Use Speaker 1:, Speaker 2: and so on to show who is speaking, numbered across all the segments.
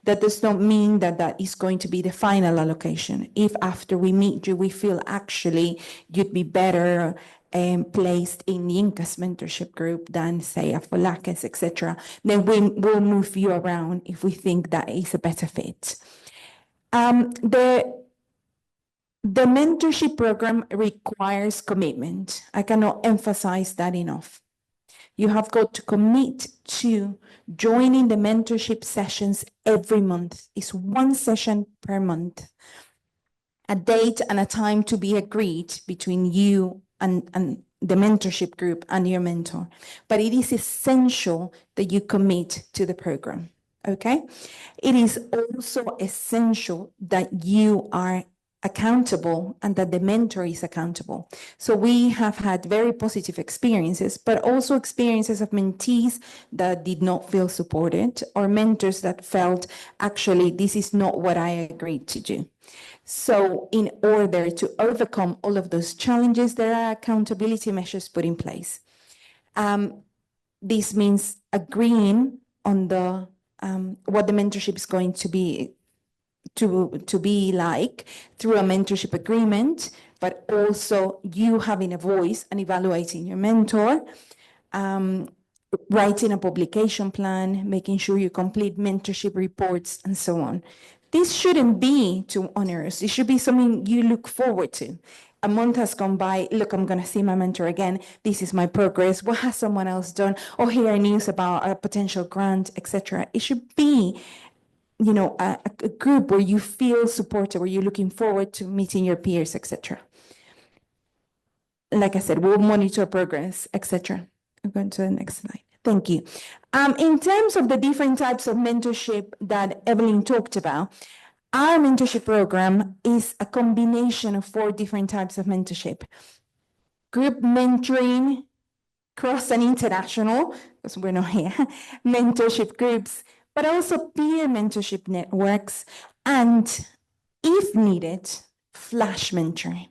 Speaker 1: That does not mean that that is going to be the final allocation. If after we meet you, we feel actually you'd be better placed in the INCAS mentorship group than, say, a Folakes, etc., then we'll move you around if we think that is a better fit. The mentorship program requires commitment. I cannot emphasize that enough. You have got to commit to joining the mentorship sessions every month. It's one session per month. A date and a time to be agreed between you and the mentorship group and your mentor. But it is essential that you commit to the program, okay? It is also essential that you are accountable and that the mentor is accountable. So we have had very positive experiences, but also experiences of mentees that did not feel supported, or mentors that felt, actually, this is not what I agreed to do. So in order to overcome all of those challenges, there are accountability measures put in place. This means agreeing on the what the mentorship is going to be like through a mentorship agreement, but also you having a voice and evaluating your mentor, writing a publication plan, making sure you complete mentorship reports, and so on. This shouldn't be too onerous. It should be something you look forward to. A month has gone by. Look, I'm going to see my mentor again. This is my progress. What has someone else done? Oh, here are news about a potential grant, etc. It should be, you know, a group where you feel supported, where you're looking forward to meeting your peers, etc. Like I said, we'll monitor progress, etc. I'm going to the next slide. Thank you. In terms of the different types of mentorship that Evelyn talked about, our mentorship program is a combination of 4 different types of mentorship. Group mentoring, cross and international, because we're not here, mentorship groups, but also peer mentorship networks, and if needed, flash mentoring.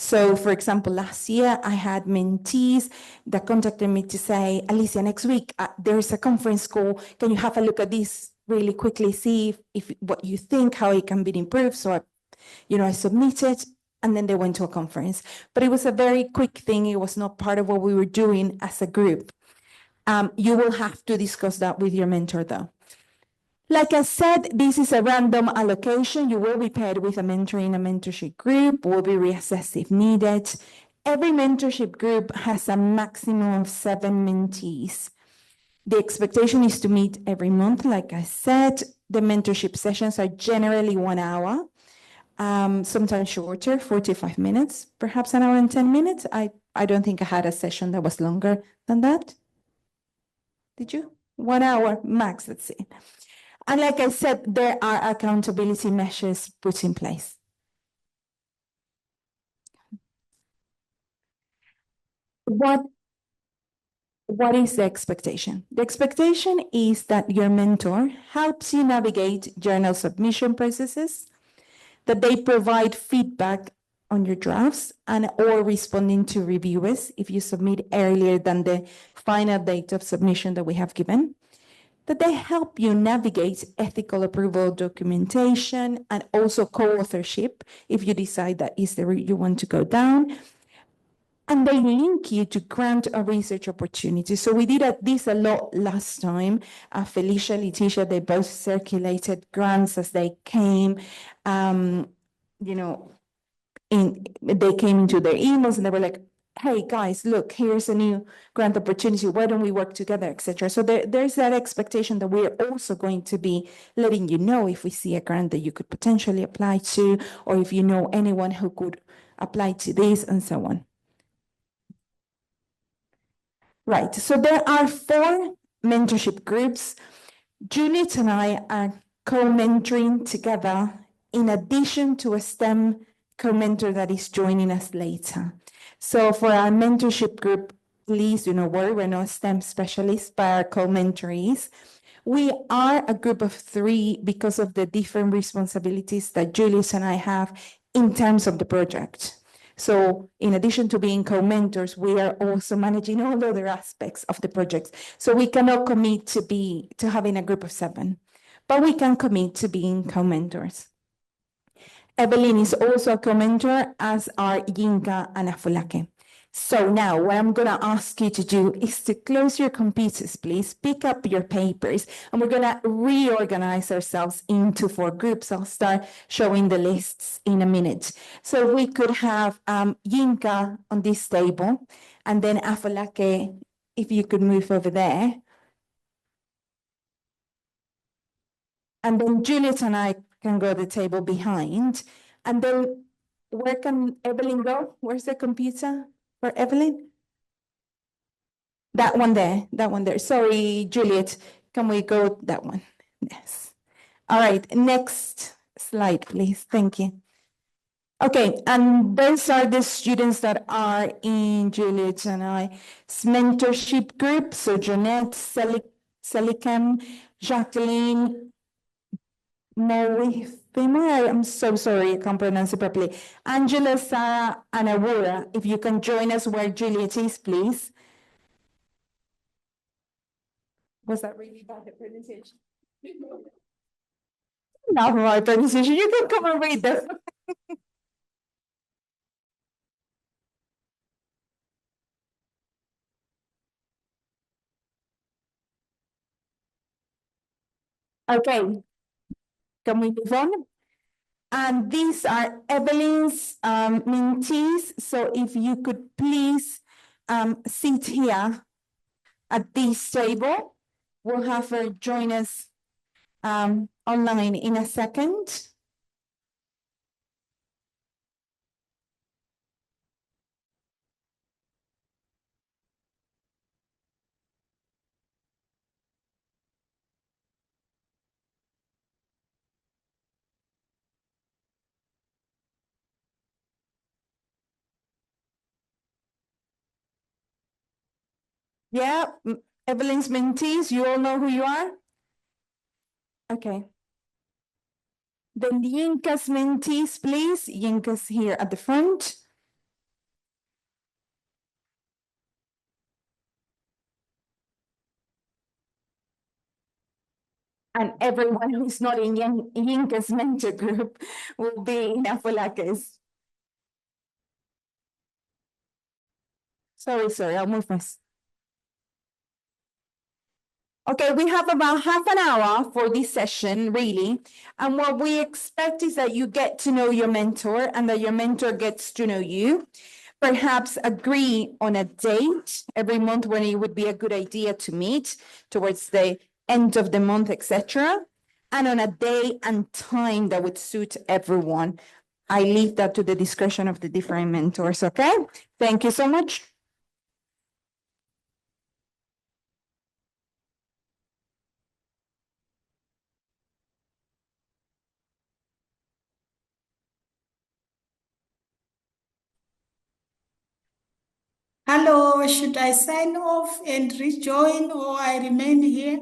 Speaker 1: So, for example, last year I had mentees that contacted me to say, Alicia, next week there's a conference call. Can you have a look at this really quickly, see if what you think, how it can be improved? So, I submitted, and then they went to a conference. But it was a very quick thing. It was not part of what we were doing as a group. You will have to discuss that with your mentor, though. Like I said, this is a random allocation. You will be paired with a mentor in a mentorship group, will be reassessed if needed. Every mentorship group has a maximum of 7 mentees. The expectation is to meet every month. Like I said, the mentorship sessions are generally 1 hour, sometimes shorter, 45 minutes, perhaps an hour and 10 minutes. I don't think I had a session that was longer than that. Did you? 1 hour max, that's it. And like I said, there are accountability measures put in place. What is the expectation? The expectation is that your mentor helps you navigate journal submission processes, that they provide feedback on your drafts or responding to reviewers if you submit earlier than the final date of submission that we have given, that they help you navigate ethical approval documentation and also co-authorship if you decide that is the route you want to go down. And they link you to grant or research opportunities. So we did this a lot last time. Felicia, Letitia, they both circulated grants as they came. They came into their emails and they were like, hey guys, look, here's a new grant opportunity. Why don't we work together, etc. So there's that expectation that we're also going to be letting you know if we see a grant that you could potentially apply to, or if you know anyone who could apply to this, and so on. Right, so there are 4 mentorship groups. Juliet and I are co-mentoring together in addition to a STEM co-mentor that is joining us later. So for our mentorship group, please do not worry, we're not STEM specialists, but our co-mentorees. We are a group of 3 because of the different responsibilities that Julius and I have in terms of the project. So in addition to being co-mentors, we are also managing all other aspects of the project. So we cannot commit to having a group of 7. but we can commit to being co-mentors. Evelyn is also a co-mentor, as are Yinka and Afulake. So now what I'm going to ask you to do is to close your computers, please, pick up your papers, and we're going to reorganize ourselves into 4 groups. I'll start showing the lists in a minute. So we could have Yinka on this table, and then Afulake, if you could move over there. And then Juliet and I can go to the table behind. And then where can Evelyn go? Where's the computer for Evelyn? That one there, that one there. Sorry, Juliet, can we go that one? Yes. All right, next slide, please. Thank you. Okay, and those are the students that are in Juliet and I's mentorship group. So Jeanette, Selicam, Jacqueline, Morifema, I'm so sorry, I can't pronounce it properly. Angela, Sarah, and Aurora, if you can join us where Juliet is, please. Was that really bad pronunciation? Not my pronunciation. You can come and read them. Okay, can we move on? And these are Evelyn's mentees. So if you could please sit here at this table, we'll have her join us online in a second. Yeah, Evelyn's mentees, you all know who you are? Okay. Then the Yinka's mentees, please. Yinka's here at the front. And everyone who's not in Yinka's mentor group will be in Afolake's. Sorry, I'll move my. Okay, we have about half an hour for this session, really. And what we expect is that you get to know your mentor and that your mentor gets to know you. Perhaps agree on a date every month when it would be a good idea to meet towards the end of the month, etc. And on a day and time that would suit everyone. I leave that to the discretion of the different mentors, okay? Thank you so much.
Speaker 2: Hello, should I sign off and rejoin or I remain here?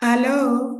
Speaker 2: Hello.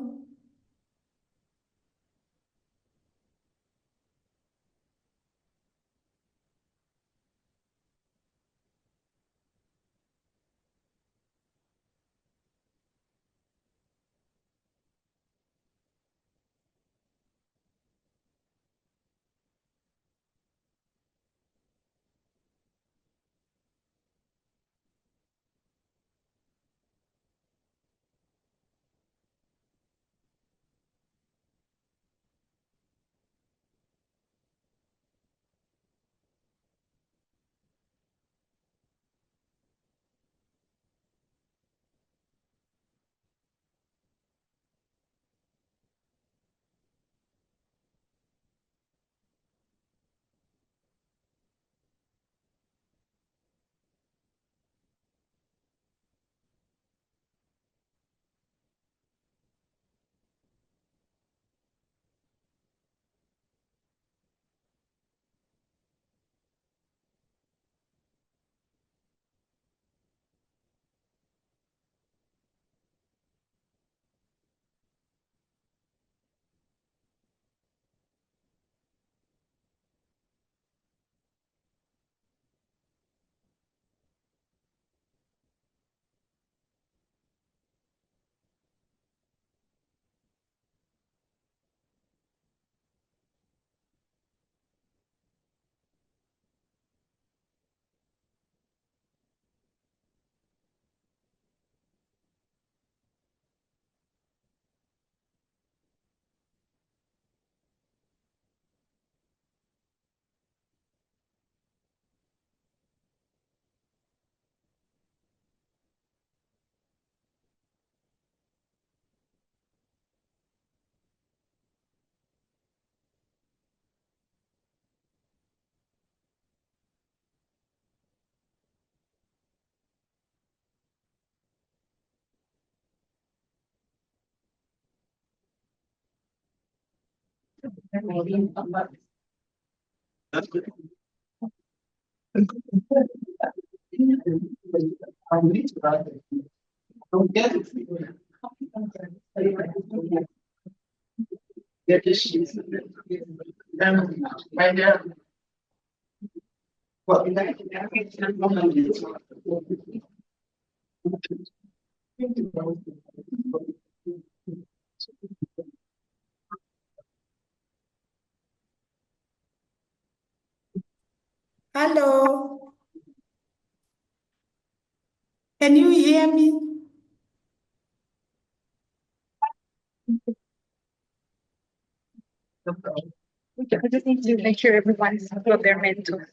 Speaker 2: Hello. Can you hear me?
Speaker 3: I just need to make sure everyone's what they're meant to.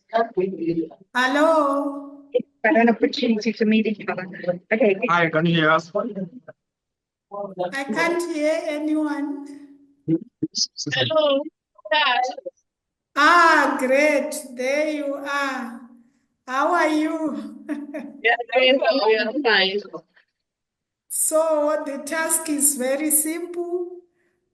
Speaker 2: Hello.
Speaker 3: But an opportunity to meet each other. Okay.
Speaker 4: Hi, can you hear us?
Speaker 2: I can't hear anyone.
Speaker 3: Hello.
Speaker 2: Ah, great. There you are. How are you?
Speaker 3: Yeah, we are fine.
Speaker 2: So the task is very simple.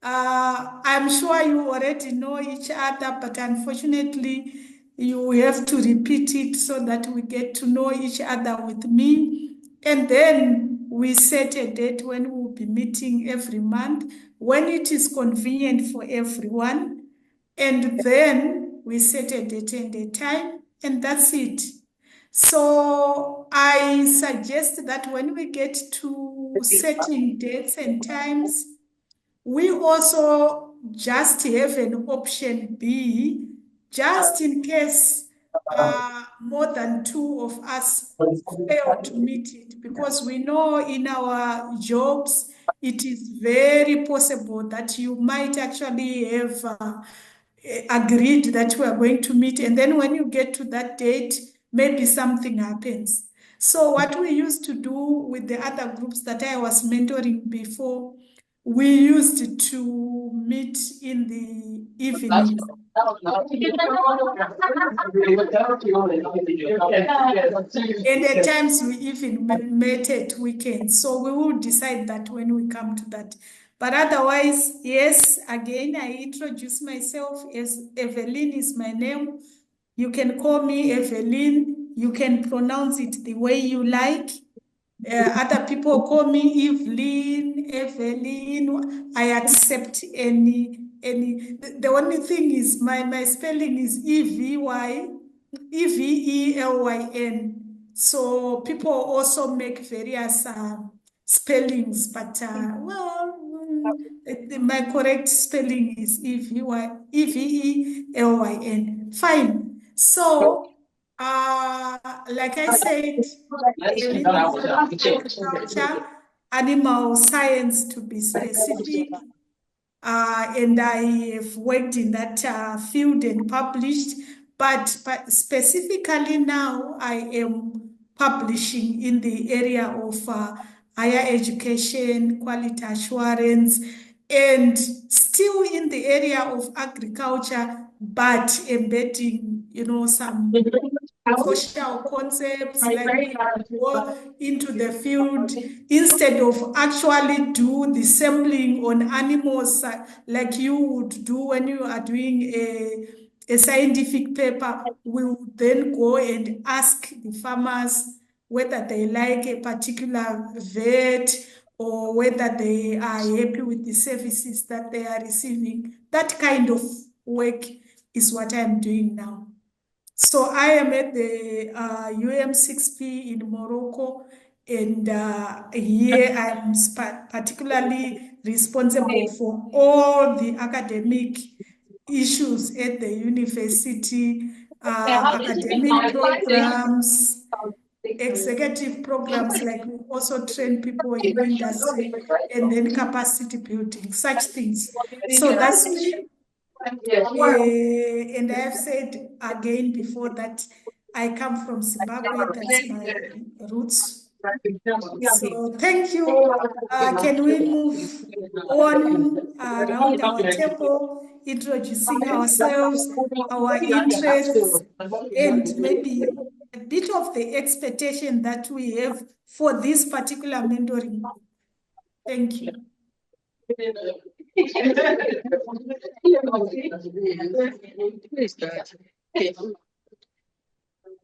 Speaker 2: I'm sure you already know each other, but unfortunately, you have to repeat it so that we get to know each other with me. And then we set a date when we'll be meeting every month, when it is convenient for everyone. And then we set a date and a time, and that's it. So I suggest that when we get to setting dates and times, we also just have an option B, just in case more than two of us fail to meet it, because we know in our jobs, it is very possible that you might actually have agreed that we are going to meet. And then when you get to that date, maybe something happens. So what we used to do with the other groups that I was mentoring before, we used to meet in the evening. And at times we even met at weekends. So we will decide that when we come to that. But otherwise, yes, again, I introduce myself as Evelyn is my name. You can call me Evelyn. You can pronounce it the way you like. Other people call me Evelyn, Evelyn. I accept any. The only thing is my spelling is Evelyn. So people also make various spellings, but my correct spelling is Evelyn. Fine. So, like I said, I really love agriculture, animal science to be specific. And I have worked in that field and published, but specifically now I am publishing in the area of higher education, quality assurance, and still in the area of agriculture, but embedding, some social concepts, like we go into the field instead of actually do the sampling on animals like you would do when you are doing a scientific paper. We would then go and ask the farmers whether they like a particular vet or whether they are happy with the services that they are receiving. That kind of work is what I'm doing now. So I am at the UM6P in Morocco, and here I'm particularly responsible for all the academic issues at the university, academic programs, executive programs, like we also train people in industry, and then capacity building, such things. So that's me. And I have said again before that I come from Zimbabwe, that's my roots. So thank you. Can we move on around our table, introducing ourselves, our interests, and maybe a bit of the expectation that we have for this particular mentoring? Thank you.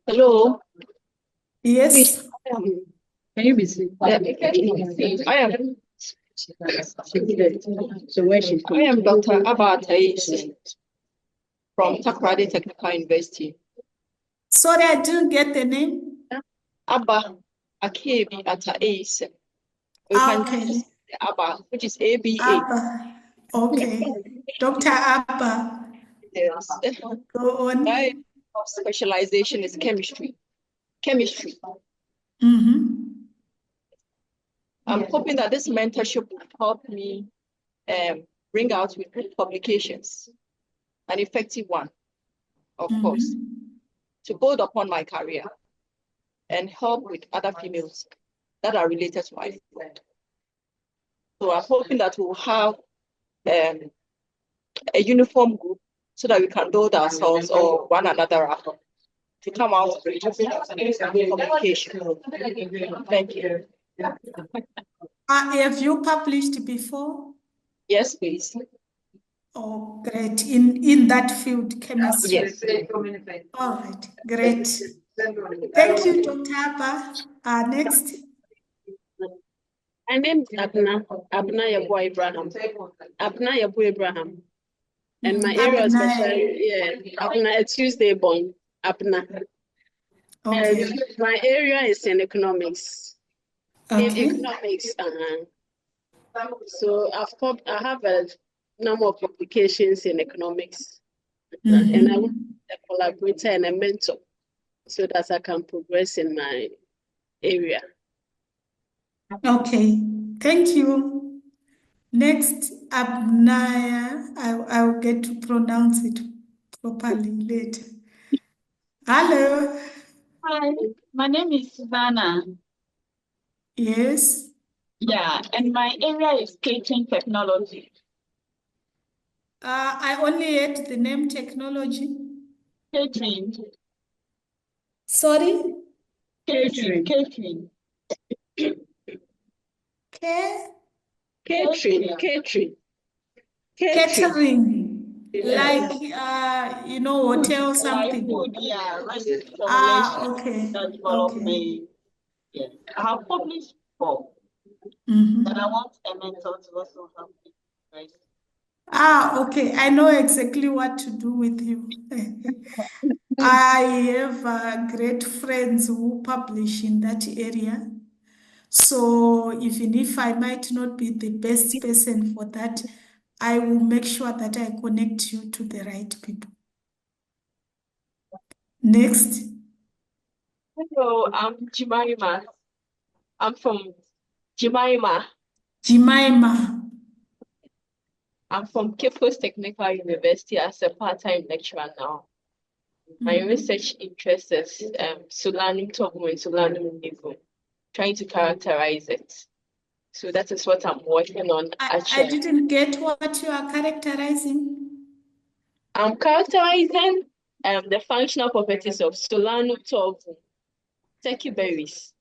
Speaker 4: Hello.
Speaker 2: Yes.
Speaker 4: Can you be seen? I am. So where she's I am Dr. A.G.E.N.D.A from Takoradi Technical University.
Speaker 2: Sorry, I didn't get the name.
Speaker 4: Abba Akebi Ata-Ace.
Speaker 2: Okay.
Speaker 4: Abba, which is ABA.
Speaker 2: Abba. Okay. Dr. Abba.
Speaker 4: Yes.
Speaker 2: Go on.
Speaker 4: My specialization is chemistry. I'm hoping that this mentorship will help me bring out with good publications, an effective one, of course, to build upon my career and help with other females that are related to my field. So I'm hoping that we'll have a uniform group so that we can build ourselves or one another up to come out with communication. Thank you.
Speaker 2: Have you published before?
Speaker 4: Yes, please.
Speaker 2: Oh, great. In that field, chemistry.
Speaker 4: Yes.
Speaker 2: All right, great. Thank you, Dr. Abba. Next.
Speaker 5: My name is Abna Yabo Abraham. And my area is Abna, a Tuesday born, Abna.
Speaker 2: Okay.
Speaker 5: And my area is in economics.
Speaker 2: Okay.
Speaker 5: In economics, so I have a number of publications in economics. And I want a collaborator and a mentor so that I can progress in my area.
Speaker 2: Okay, thank you. Next, Abnaya. I'll get to pronounce it properly later. Hello.
Speaker 6: Hi, my name is Savannah.
Speaker 2: Yes.
Speaker 6: Yeah, and my area is catering technology.
Speaker 2: I only heard the name technology.
Speaker 6: Catering.
Speaker 2: Sorry?
Speaker 6: Catering.
Speaker 2: Catering. Like hotel something.
Speaker 6: Like food, yeah.
Speaker 2: Okay.
Speaker 6: Development. Yes, I have published before, but I want a mentor to also help me. Right?
Speaker 2: Okay. I know exactly what to do with you. I have great friends who publish in that area. So even if I might not be the best person for that, I will make sure that I connect you to the right people. Next.
Speaker 7: Hello, I'm Jemima. I'm from Jemima.
Speaker 2: Jemima.
Speaker 7: I'm from Cape Coast Technical University as a part-time lecturer now. My research interest is Solanum tomo and Solanum nivo, trying to characterize it. So that is what I'm working on
Speaker 2: I
Speaker 7: actually.
Speaker 2: didn't get what you are characterizing.
Speaker 7: I'm characterizing the functional properties of Solanum tomo, turkey berries.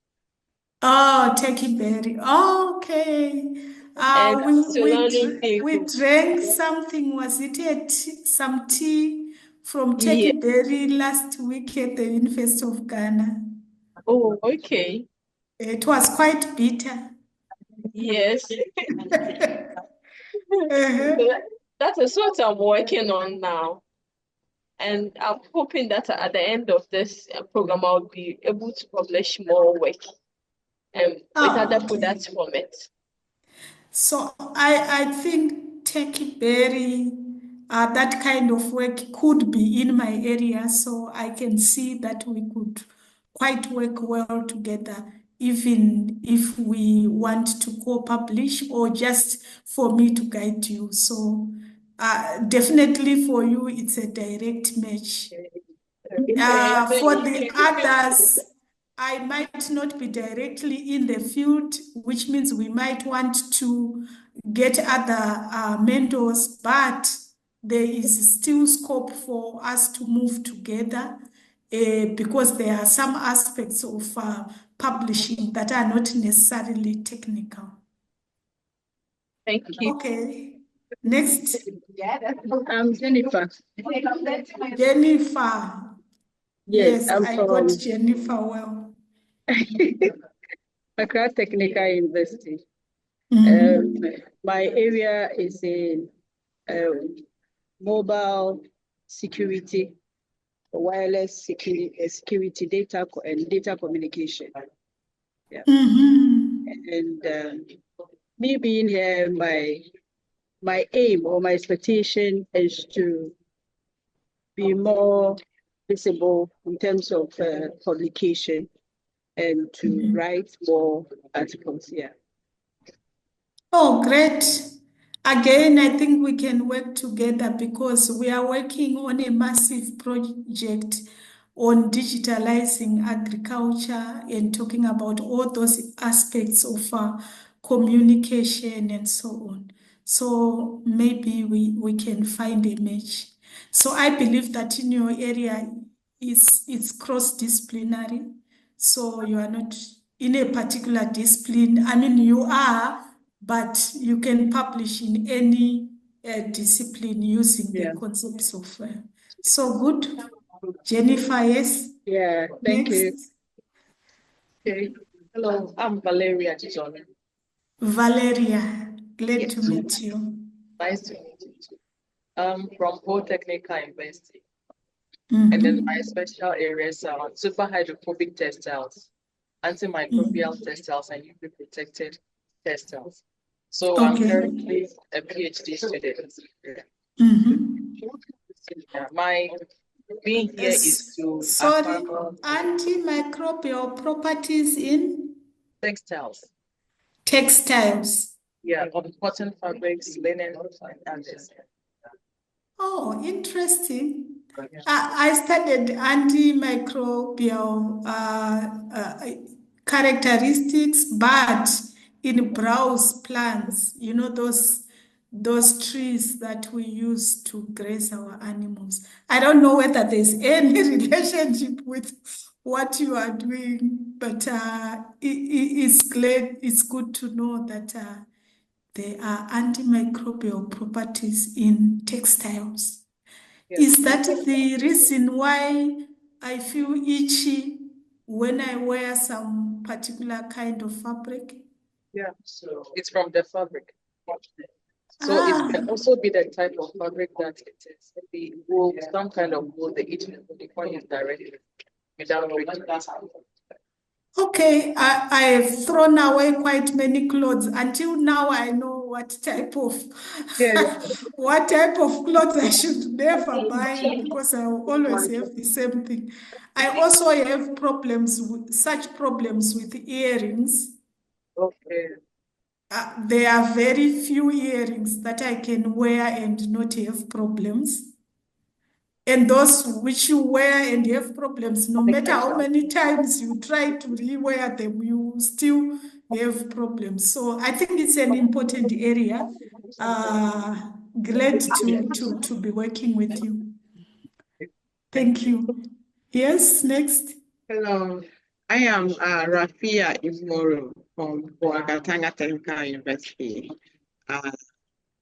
Speaker 2: Oh, turkey berry. Okay.
Speaker 7: And Solanum
Speaker 2: We
Speaker 7: nivo.
Speaker 2: drank something. Was it some tea from turkey
Speaker 7: Yeah.
Speaker 2: berry last week at the University of Ghana?
Speaker 7: Oh, okay.
Speaker 2: It was quite bitter.
Speaker 7: Yes.
Speaker 2: Uh-huh.
Speaker 7: So that is what I'm working on now. And I'm hoping that at the end of this program, I'll be able to publish more work with other
Speaker 2: Okay.
Speaker 7: products from it.
Speaker 2: So I think turkey berry, that kind of work could be in my area. So I can see that we could quite work well together, even if we want to co-publish or just for me to guide you. So definitely for you, it's a direct match. For the others, I might not be directly in the field, which means we might want to get other mentors, but there is still scope for us to move together because there are some aspects of publishing that are not necessarily technical.
Speaker 7: Thank you.
Speaker 2: Okay. Next.
Speaker 5: I'm Jennifer.
Speaker 2: Jennifer. Yes,
Speaker 5: I'm
Speaker 2: I
Speaker 5: from
Speaker 2: got Jennifer well.
Speaker 5: Accra Technical University. My area is in mobile security, wireless security data and data communication. Yeah. And me being here, my aim or my expectation is to be more visible in terms of publication and to write more articles. Yeah.
Speaker 2: Oh, great. Again, I think we can work together because we are working on a massive project on digitalizing agriculture and talking about all those aspects of communication and so on. So maybe we can find a match. So I believe that in your area it's cross-disciplinary. So you are not in a particular discipline. I mean, you are, but you can publish in any discipline using the concepts of. So good. Jennifer, yes?
Speaker 5: Yeah, thank you.
Speaker 7: Okay. Hello, I'm Valeria John.
Speaker 2: Valeria, glad to meet you.
Speaker 7: Nice to meet you too. I'm from Old Technical University. And then my special areas are super hydrophobic textiles, antimicrobial textiles, and UV protected textiles. So I'm currently a PhD student. My being here is to
Speaker 2: Sorry, antimicrobial properties in
Speaker 7: textiles.
Speaker 2: Textiles.
Speaker 7: Yeah, on cotton fabrics, linen, and this.
Speaker 2: Oh, interesting. I studied antimicrobial characteristics, but in browse plants, you know, those trees that we use to graze our animals. I don't know whether there's any relationship with what you are doing, but it's good to know that there are antimicrobial properties in textiles. Is that the reason why I feel itchy when I wear some particular kind of fabric?
Speaker 7: Yeah, so it's from the fabric. So it can also be the type of fabric that it is. Maybe wool, some kind of wool they each before you directly without breaking.
Speaker 2: Okay, I have thrown away quite many clothes. Until now, I know what type of what type of clothes I should never buy, because I will always have the same thing. I also have problems with such problems with earrings.
Speaker 7: Okay.
Speaker 2: There are very few earrings that I can wear and not have problems. And those which you wear and have problems, no matter how many times you try to rewear them, you still have problems. So I think it's an important area. Glad to be working with you. Thank you. Yes, next.
Speaker 8: Hello, I am Rafia Imoro from Ouagatanga Technical University.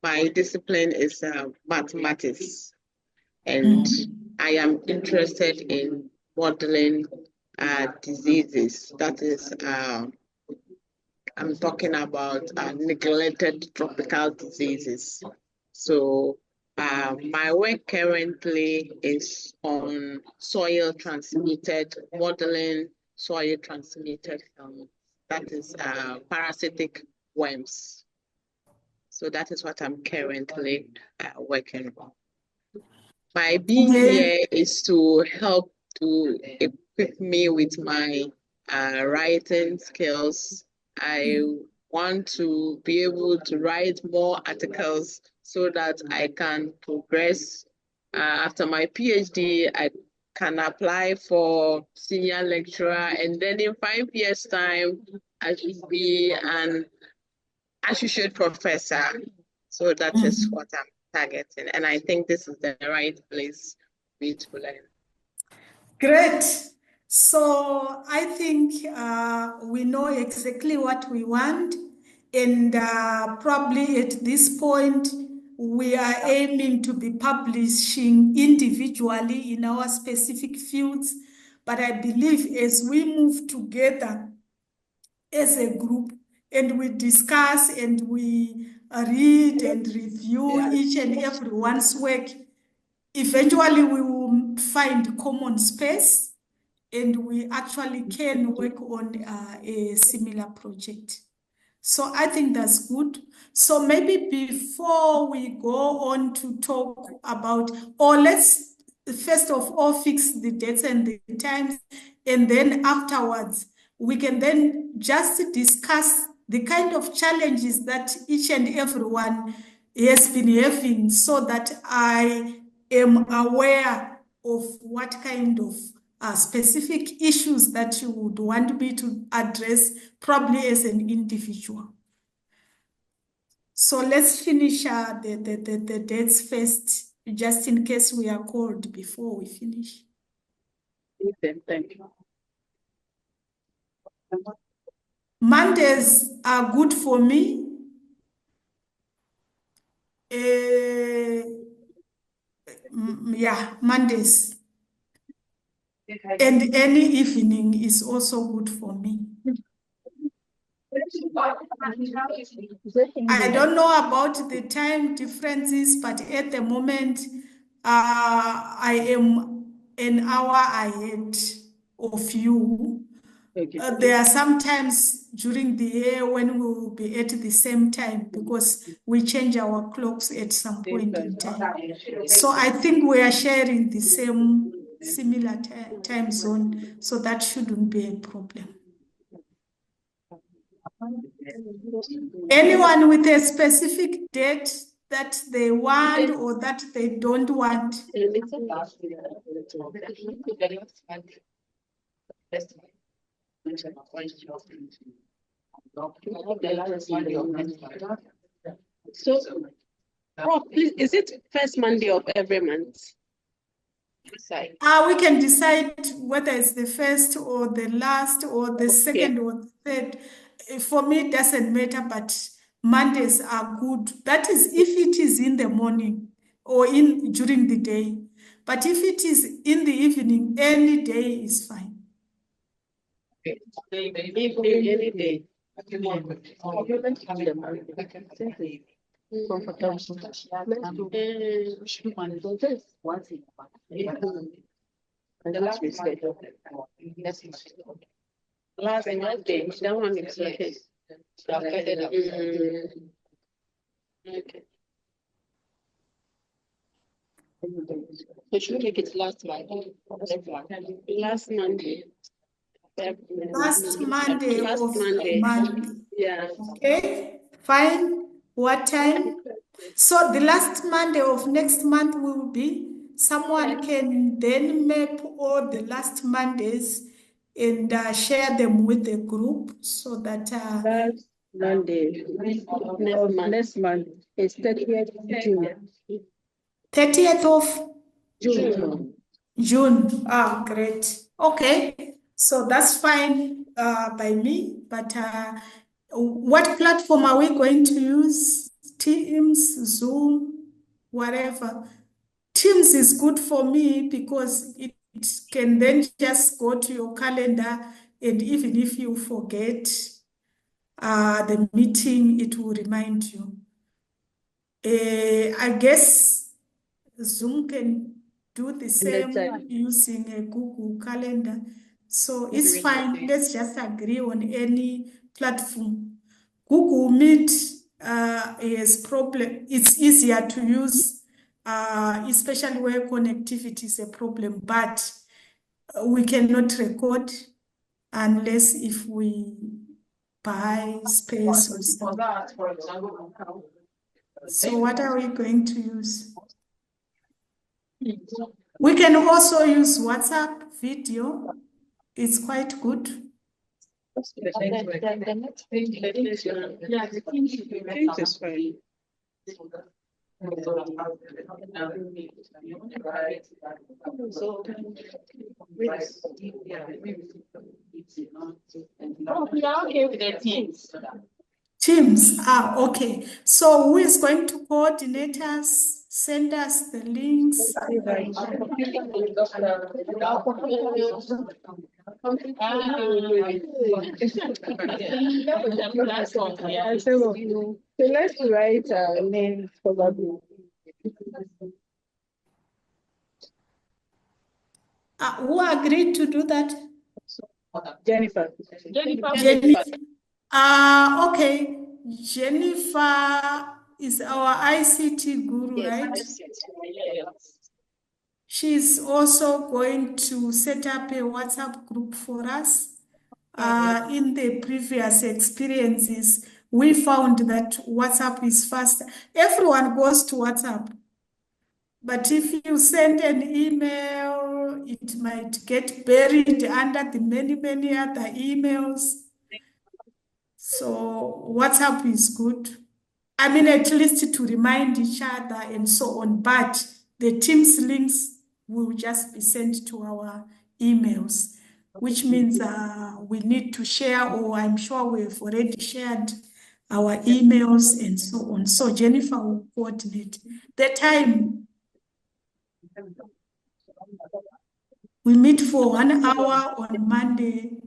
Speaker 8: My discipline is mathematics, and I am interested in modeling diseases. That is, I'm talking about neglected tropical diseases. So my work currently is on soil transmitted modeling, soil transmitted, that is parasitic worms. So that is what I'm currently working on. My being here is to help to equip me with my writing skills. I want to be able to write more articles so that I can progress. After my PhD, I can apply for senior lecturer, and then in 5 years' time, I should be an associate professor. So that is what I'm targeting, and I think this is the right place for me to learn.
Speaker 2: Great. So I think we know exactly what we want, and probably at this point we are aiming to be publishing individually in our specific fields. But I believe as we move together as a group and we discuss and we read and review each and everyone's work, eventually we will find common space and we actually can work on a similar project. So I think that's good. So maybe before we go on to talk about, or let's first of all fix the dates and the times, and then afterwards we can then just discuss the kind of challenges that each and everyone has been having, so that I am aware of what kind of specific issues that you would want me to address, probably as an individual. So let's finish the dates first, just in case we are called before we finish.
Speaker 5: Thank you.
Speaker 2: Mondays are good for me. Yeah, Mondays. And any evening is also good for me. I don't know about the time differences, but at the moment, I am an hour ahead of you. There are some times during the year when we will be at the same time, because we change our clocks at some point in time. So I think we are sharing the same similar time zone, so that shouldn't be a problem. Anyone with a specific date that they want or that they don't want?
Speaker 5: So, Rob, please, is it first Monday of every month?
Speaker 2: We can decide whether it's the first or the last or the second or third. For me, it doesn't matter, but Mondays are good. That is if it is in the morning or during the day. But if it is in the evening, any day is fine.
Speaker 5: Any day. Last day, that one is okay. Okay.
Speaker 4: So should we make it last Monday?
Speaker 5: Last Monday.
Speaker 2: Last Monday
Speaker 5: Last
Speaker 2: of
Speaker 5: Monday.
Speaker 2: month.
Speaker 5: Yeah.
Speaker 2: Okay, fine. What time? So the last Monday of next month will be, someone can then map all the last Mondays and share them with the group so that
Speaker 5: Last Monday. Next month. It's 30th June.
Speaker 2: 30th of
Speaker 5: June.
Speaker 2: June. Ah, great. Okay, so that's fine by me. But what platform are we going to use? Teams, Zoom, whatever. Teams is good for me because it can then just go to your calendar, and even if you forget the meeting, it will remind you. I guess Zoom can do the same using a Google Calendar. So it's fine. Let's just agree on any platform. Google Meet is problem. It's easier to use, especially where connectivity is a problem. But we cannot record unless if we buy space or something. So what are we going to use? We can also use WhatsApp video. It's quite good.
Speaker 5: Yeah, the thing is fine.
Speaker 4: We are okay with the teams.
Speaker 2: Teams, okay. So who is going to coordinate us, send us the links?
Speaker 5: So let's write names probably.
Speaker 2: Who agreed to do that?
Speaker 5: Jennifer.
Speaker 2: Okay. Jennifer is our ICT guru, right? She's also going to set up a WhatsApp group for us. In the previous experiences, we found that WhatsApp is faster. Everyone goes to WhatsApp. But if you send an email, it might get buried under the many, many other emails. So WhatsApp is good. I mean, at least to remind each other and so on. But the Teams links will just be sent to our emails, which means we need to share, or I'm sure we've already shared our emails and so on. So Jennifer will coordinate the time. We meet for 1 hour on Monday.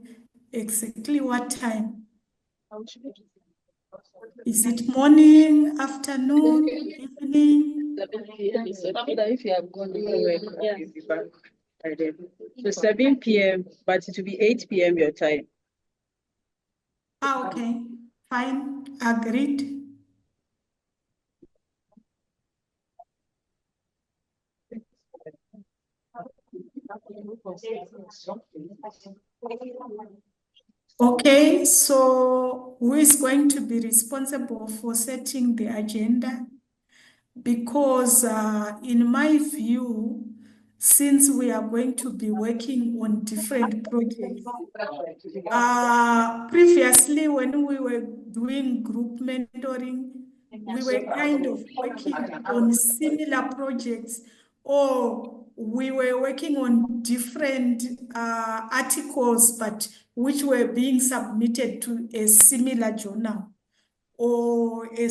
Speaker 2: Exactly what time? Is it morning, afternoon, evening?
Speaker 5: If you have gone to work, you'll be back by then. So 7 p.m., but it will be 8 p.m. your time.
Speaker 2: Okay, fine, agreed. Okay, so who is going to be responsible for setting the agenda? Because in my view, since we are going to be working on different projects, previously when we were doing group mentoring, we were kind of working on similar projects, or we were working on different articles, but which were being submitted to a similar journal or a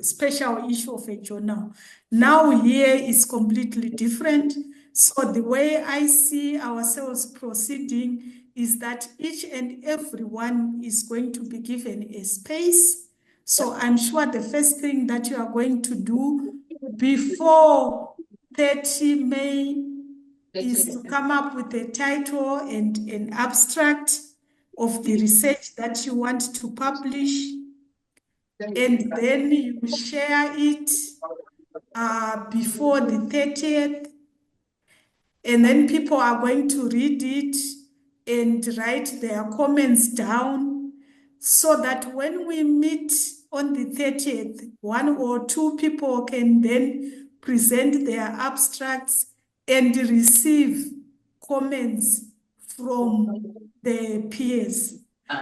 Speaker 2: special issue of a journal. Now here is completely different So the way I see ourselves proceeding is that each and everyone is going to be given a space. So I'm sure the first thing that you are going to do before 30 May is to come up with a title and an abstract of the research that you want to publish, and then you share it before the 30th, and then people are going to read it and write their comments down, so that when we meet on the 30th, 1 or 2 people can then present their abstracts and receive comments from the peers.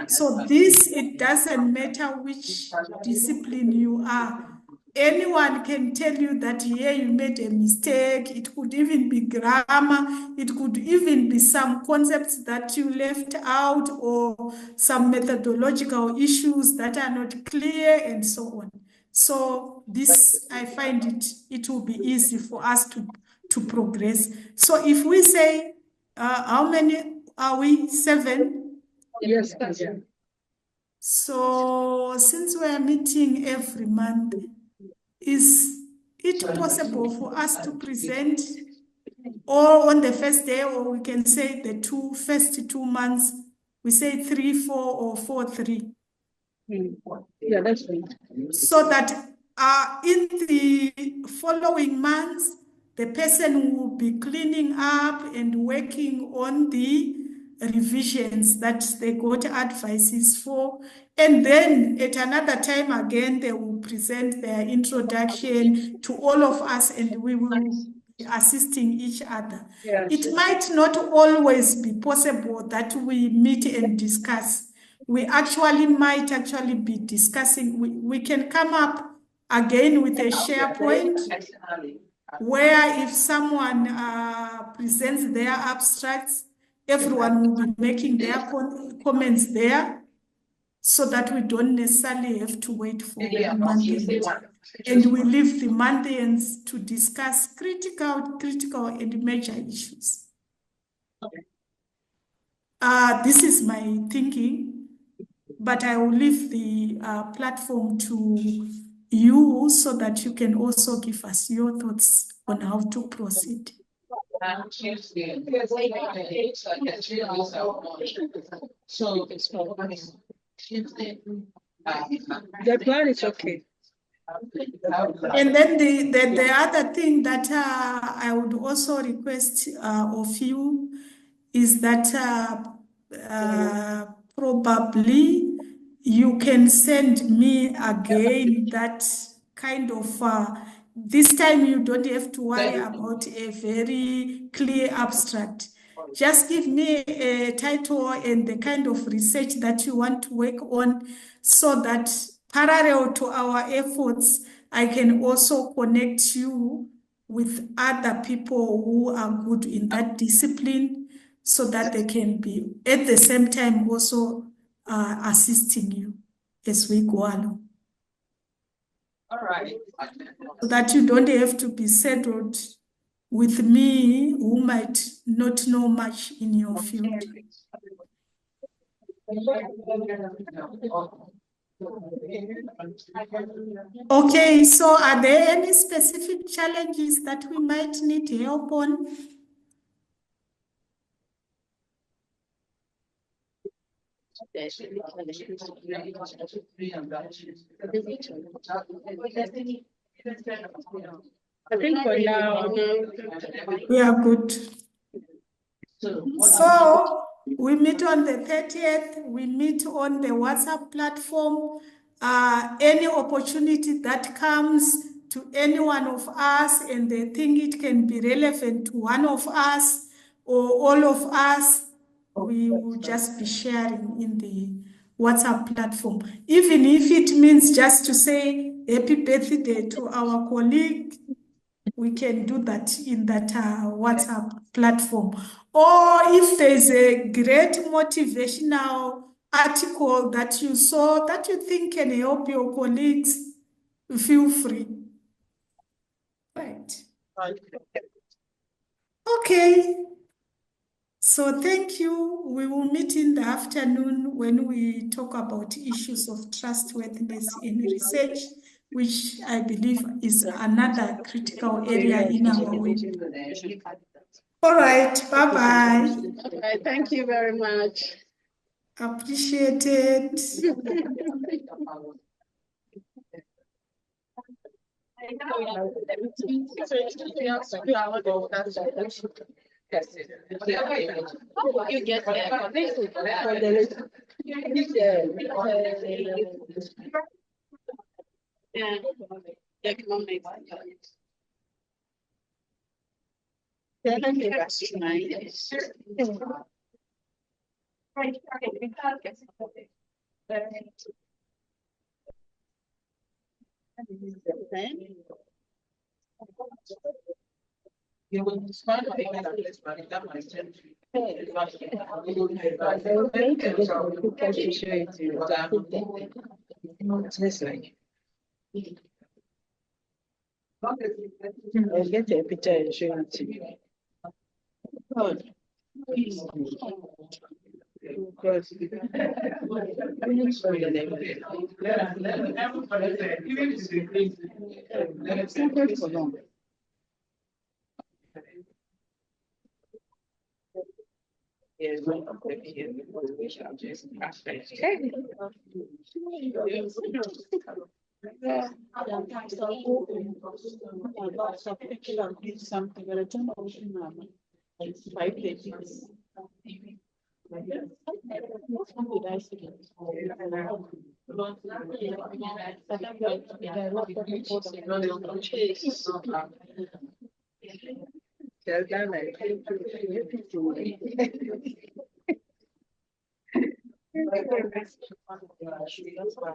Speaker 2: So this, it doesn't matter which discipline you are. Anyone can tell you that here you made a mistake. It could even be grammar. It could even be some concepts that you left out, or some methodological issues that are not clear, and so on. So this, I find it will be easy for us to progress. So if we say, how many are we? 7?
Speaker 7: Yes.
Speaker 2: So since we are meeting every month, is it possible for us to present or on the first day, or we can say the first 2 months, we say 3, 4, or 4, 3?
Speaker 7: Yeah, that's right.
Speaker 2: So that in the following months, the person will be cleaning up and working on the revisions that they got advices for. And then at another time again, they will present their introduction to all of us, and we will be assisting each other. It might not always be possible that we meet and discuss. We might actually be discussing. We can come up again with a SharePoint, where if someone presents their abstracts, everyone will be making their comments there, so that we don't necessarily have to wait for Monday. And we leave the Mondays to discuss critical and major issues. This is my thinking, but I will leave the platform to you, so that you can also give us your thoughts on how to proceed.
Speaker 7: The plan is okay.
Speaker 2: And then the other thing that I would also request of you is that probably you can send me again that kind of, this time you don't have to worry about a very clear abstract. Just give me a title and the kind of research that you want to work on, so that parallel to our efforts, I can also connect you with other people who are good in that discipline, so that they can be at the same time also assisting you as we go along.
Speaker 6: All right.
Speaker 2: So that you don't have to be settled with me, who might not know much in your field. Okay, so are there any specific challenges that we might need help on?
Speaker 7: I think for now,
Speaker 2: We are good. So we meet on the 30th, we meet on the WhatsApp platform. Any opportunity that comes to any one of us and they think it can be relevant to one of us or all of us, we will just be sharing in the WhatsApp platform. Even if it means just to say happy birthday to our colleague, we can do that in that WhatsApp platform. Or if there's a great motivational article that you saw that you think can help your colleagues, feel free. Right. Okay. So thank you. We will meet in the afternoon when we talk about issues of trustworthiness in research, which I believe is another critical area in our work. All right. Bye-bye.
Speaker 5: Okay, thank you very much.
Speaker 2: Appreciate it.
Speaker 5: How will you get there? Yeah, economics.
Speaker 9: I'll get a picture and show it to you. Something at a time of 5 pages.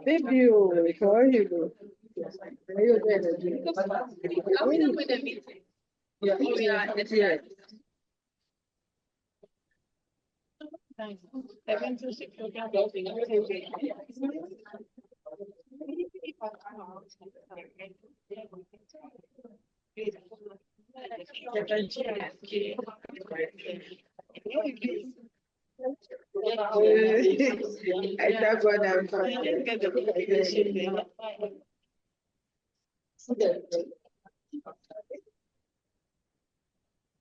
Speaker 9: Baby, how are you? Are you ready? Yeah. I thank God I'm fine.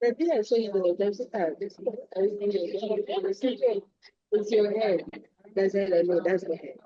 Speaker 9: Maybe I saw you the there's it's your head. That's it, I know that's the head.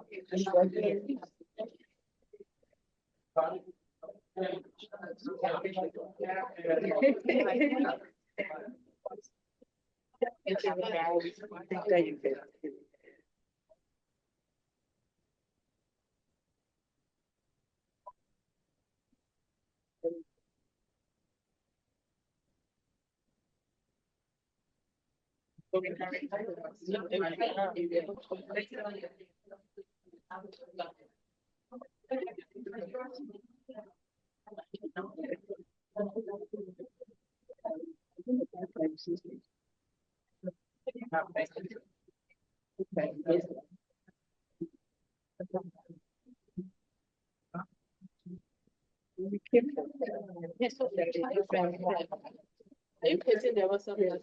Speaker 9: There was something else.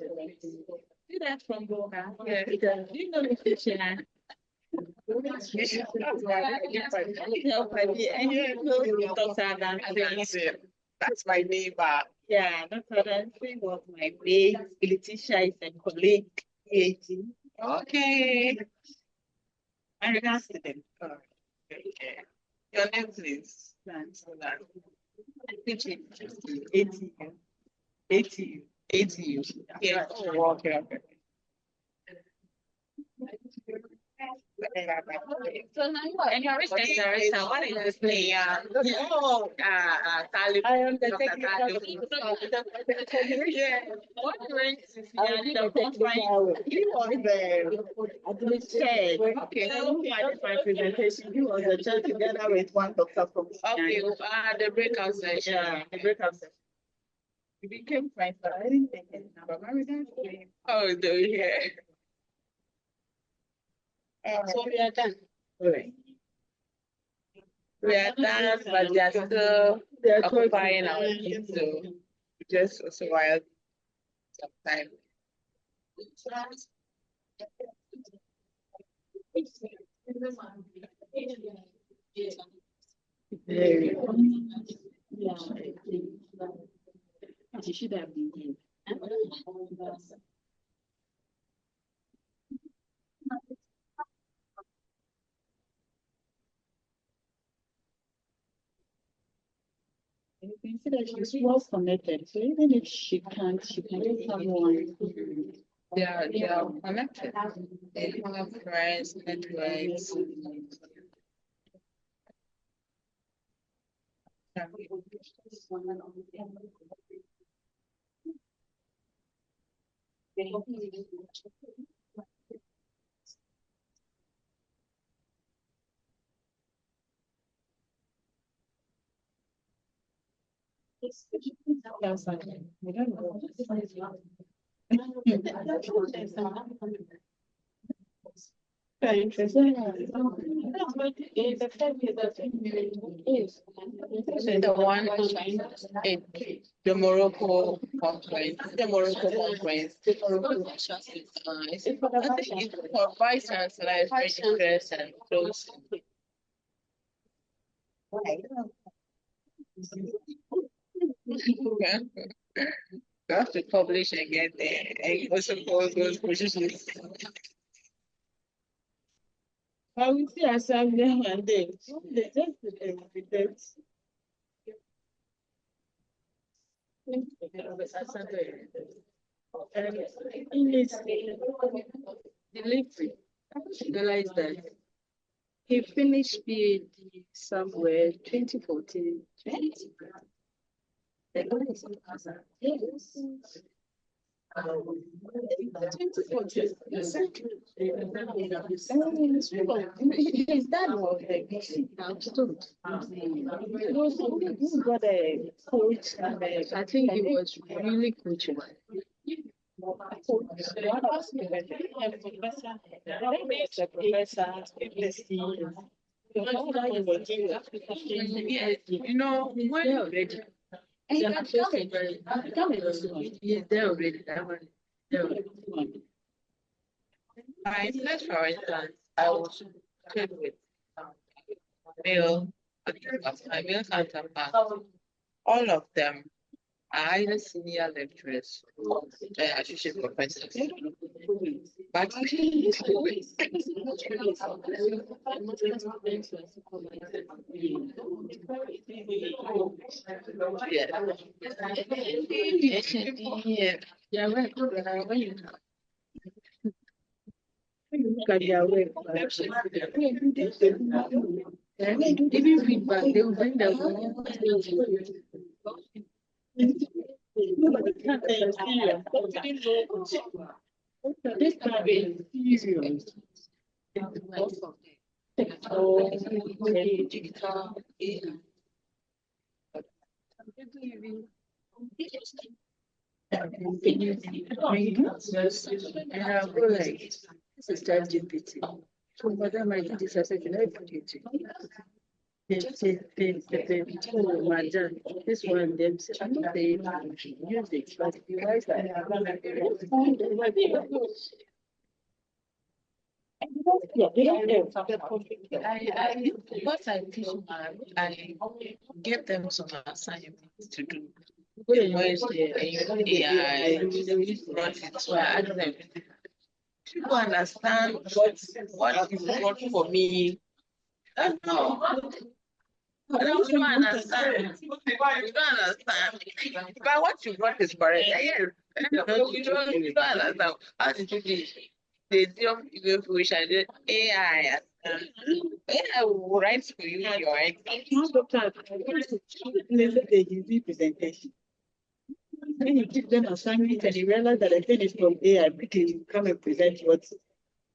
Speaker 9: See that from Boga? Yeah. Do you know the future?
Speaker 8: That's my neighbor.
Speaker 9: Yeah, Dr. Nancy was my mate. Letitia is a colleague. PhD.
Speaker 8: Okay.
Speaker 9: My regards to them.
Speaker 8: Okay. Your name, please. ATU. Yeah. Oh, okay.
Speaker 5: So now you are in your research director. What is this name?
Speaker 9: I am the technical.
Speaker 5: Yeah. What rank is
Speaker 9: the
Speaker 5: technical?
Speaker 9: He was the chair.
Speaker 5: Okay.
Speaker 9: My presentation. He was the chair together with one doctor from.
Speaker 5: Okay. The breakout session.
Speaker 9: Yeah, the breakout session. We became friends, but I didn't take his number.
Speaker 8: Oh, do you?
Speaker 5: So we are done.
Speaker 9: Right.
Speaker 8: We are done, but they are still occupying our team, so just also while sometime.
Speaker 5: She should have been here. You can see that she's well connected. So even if she can't just have one.
Speaker 8: They are connected. They have friends, networks.
Speaker 5: Very interesting.
Speaker 8: The one in the Morocco conference, I think it's for vice chancellor, registers and those. You have to publish and get there and also hold those positions.
Speaker 5: I will see assembly one day. They just in its delivery, realize that he finished PhD somewhere 2014. The guy is yes. 2014. His dad was a student. He got a coach, and I think he was really coaching.
Speaker 8: You know, when
Speaker 5: already. He's there already.
Speaker 8: I said, for instance, I was good with male my male counterpart. All of them are either senior lecturers or associate professors. But
Speaker 5: Yeah, when you look at their work, even feedback, they will bring their this can be serious. This is ChatGPT. So, madam, I did this as a madam, this one them say, I know they use it, but the wise
Speaker 8: what I teach I give them some assignments to do. Wednesday, AI, brought it, so I asked them. People understand what is brought for me. No. We don't understand. We don't understand. But what you brought is correct. Yes. You don't understand. How did you do it? They do wish I did AI. AI will write for you your exam.
Speaker 5: doctor, they give you presentation. When you give them assignment and you realize that the thing is from AI, quickly you come and present what's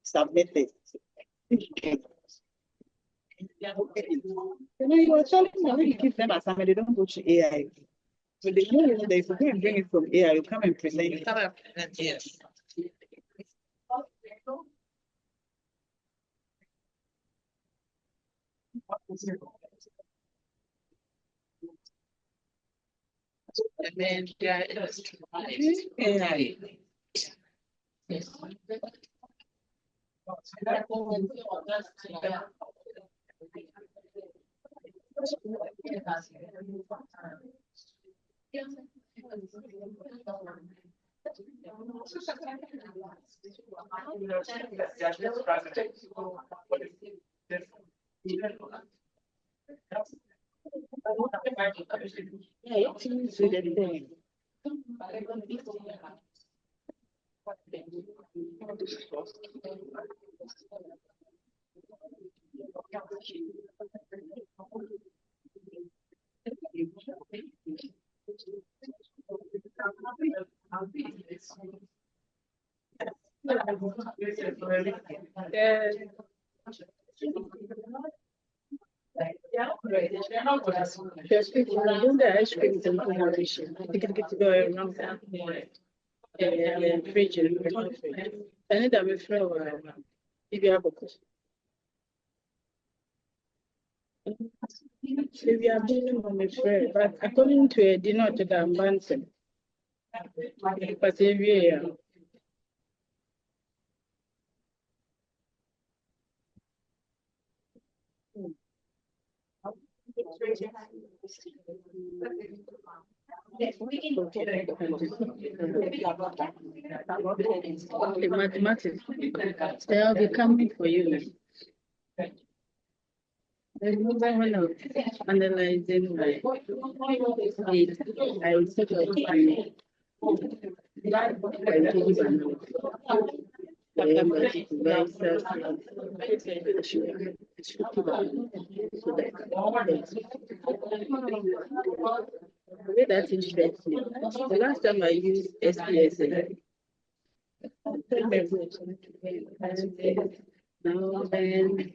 Speaker 5: submitted. You are telling them when you give them assignment, they don't go to AI. So they know that if you go and bring it from AI, you come and present it.
Speaker 8: Come and present, yes.
Speaker 6: And then there is AI. Yes.
Speaker 9: But according to a dinner to the Ambansen, but every year. The mathematics, they'll be coming for you. When I'm analyzing my it, I set that's interesting. The last time I used SPSS, now then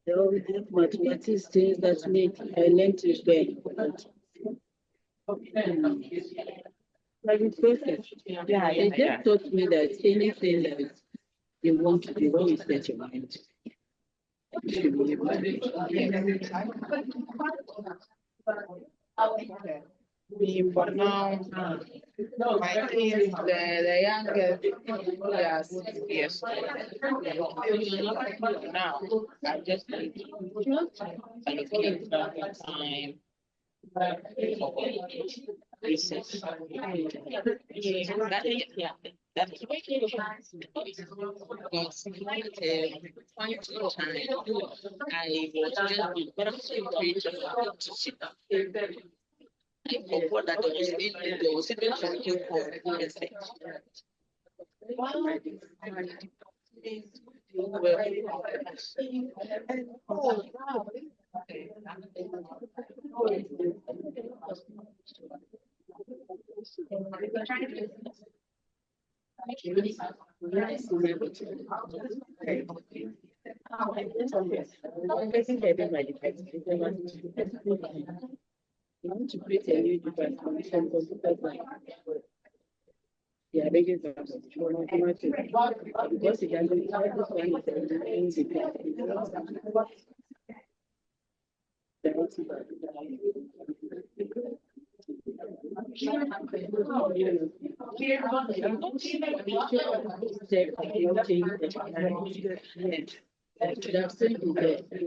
Speaker 9: all the mathematics things that make I learned is very important. Like it's perfect. Yeah, they just taught me that anything that you want to do, when you set your mind, you should be able to do it.
Speaker 6: But now, my kids, the youngest, they are 6 years old. Now, I just need to allocate time for research. That is what because point in time, I was just to sit down. I forgot that there was even something called research.
Speaker 9: You want to create a new department from computer science. Yeah, because it doesn't to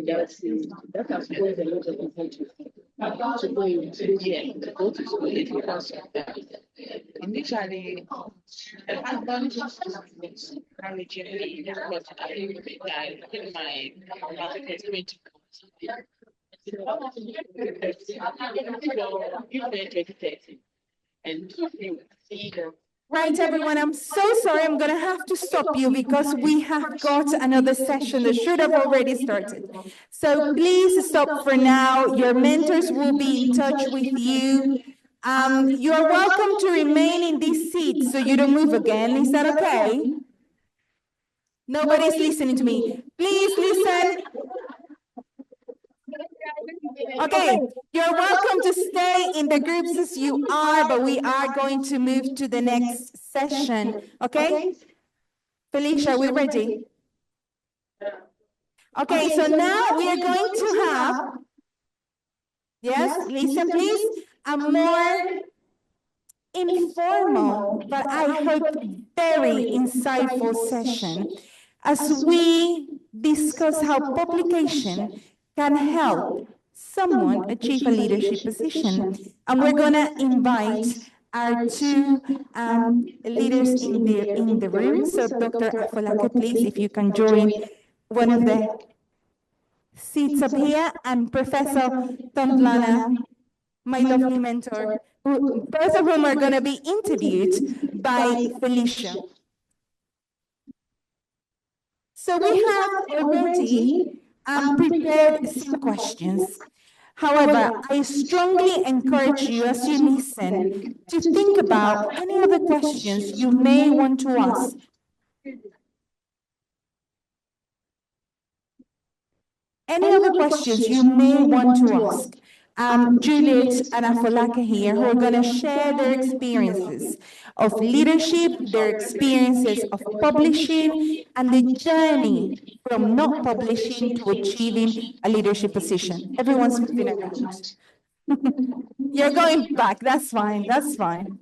Speaker 9: have said that has caused a lot of confusion. To go into go to school because
Speaker 6: initially, the husband just encouraging me, but I think my commitment and
Speaker 1: Right, everyone, I'm so sorry. I'm going to have to stop you because we have got another session that should have already started. So please stop for now. Your mentors will be in touch with you. You are welcome to remain in this seat so you don't move again. Is that okay? Nobody's listening to me. Please listen. Okay, you're welcome to stay in the groups as you are, but we are going to move to the next session. Okay? Felicia, are we ready? Okay, so now we are going to have, yes, listen please, a more informal, but I hope very insightful session as we discuss how publication can help someone achieve a leadership position. And we're going to invite our two leaders in the room. So Dr. Afolake, please, if you can join one of the seats up here, and Professor Tondlana, my lovely mentor, both of whom are going to be interviewed by Felicia. So we have already prepared some questions. However, I strongly encourage you as you listen to think about any other questions you may want to ask. Any other questions you may want to ask. Juliet and Afolake here, who are going to share their experiences of leadership, their experiences of publishing, and the journey from not publishing to achieving a leadership position. Everyone's moving around. You're going back. That's fine. That's fine.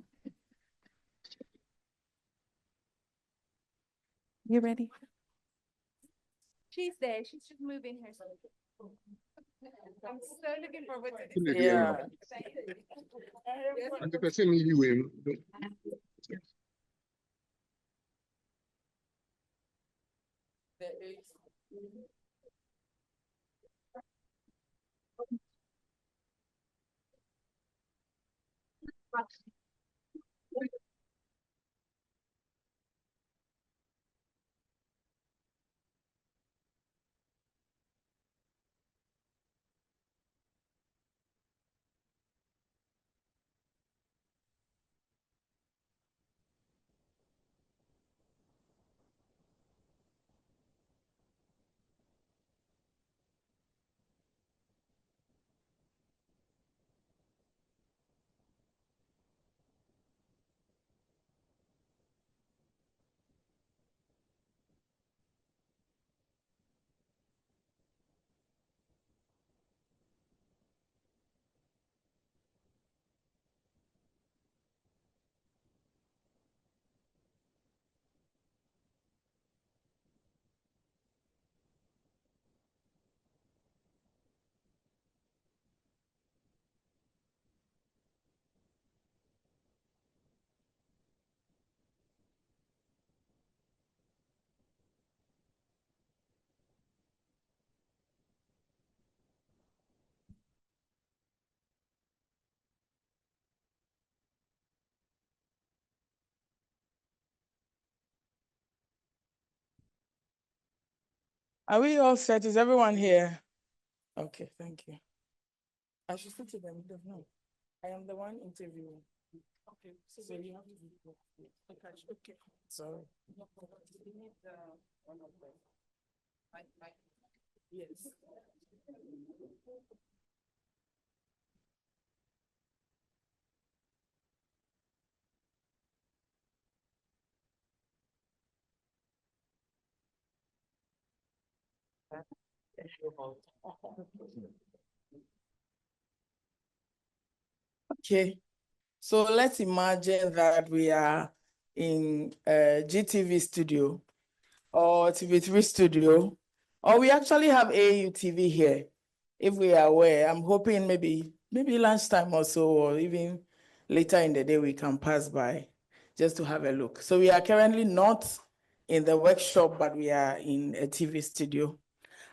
Speaker 1: You ready? She's there. She's just moving herself. I'm so looking forward to this.
Speaker 10: Yeah. And the person you will.
Speaker 11: Are we all set? Is everyone here? Okay, thank you. I should say to them, no, I am the one interviewing. Okay, so you have to be okay. Sorry. Yes. Okay, so let's imagine that we are in a GTV studio or TV3 studio, or we actually have AAU TV here. If we are aware, I'm hoping maybe lunchtime or so, or even later in the day, we can pass by just to have a look. So we are currently not in the workshop, but we are in a TV studio.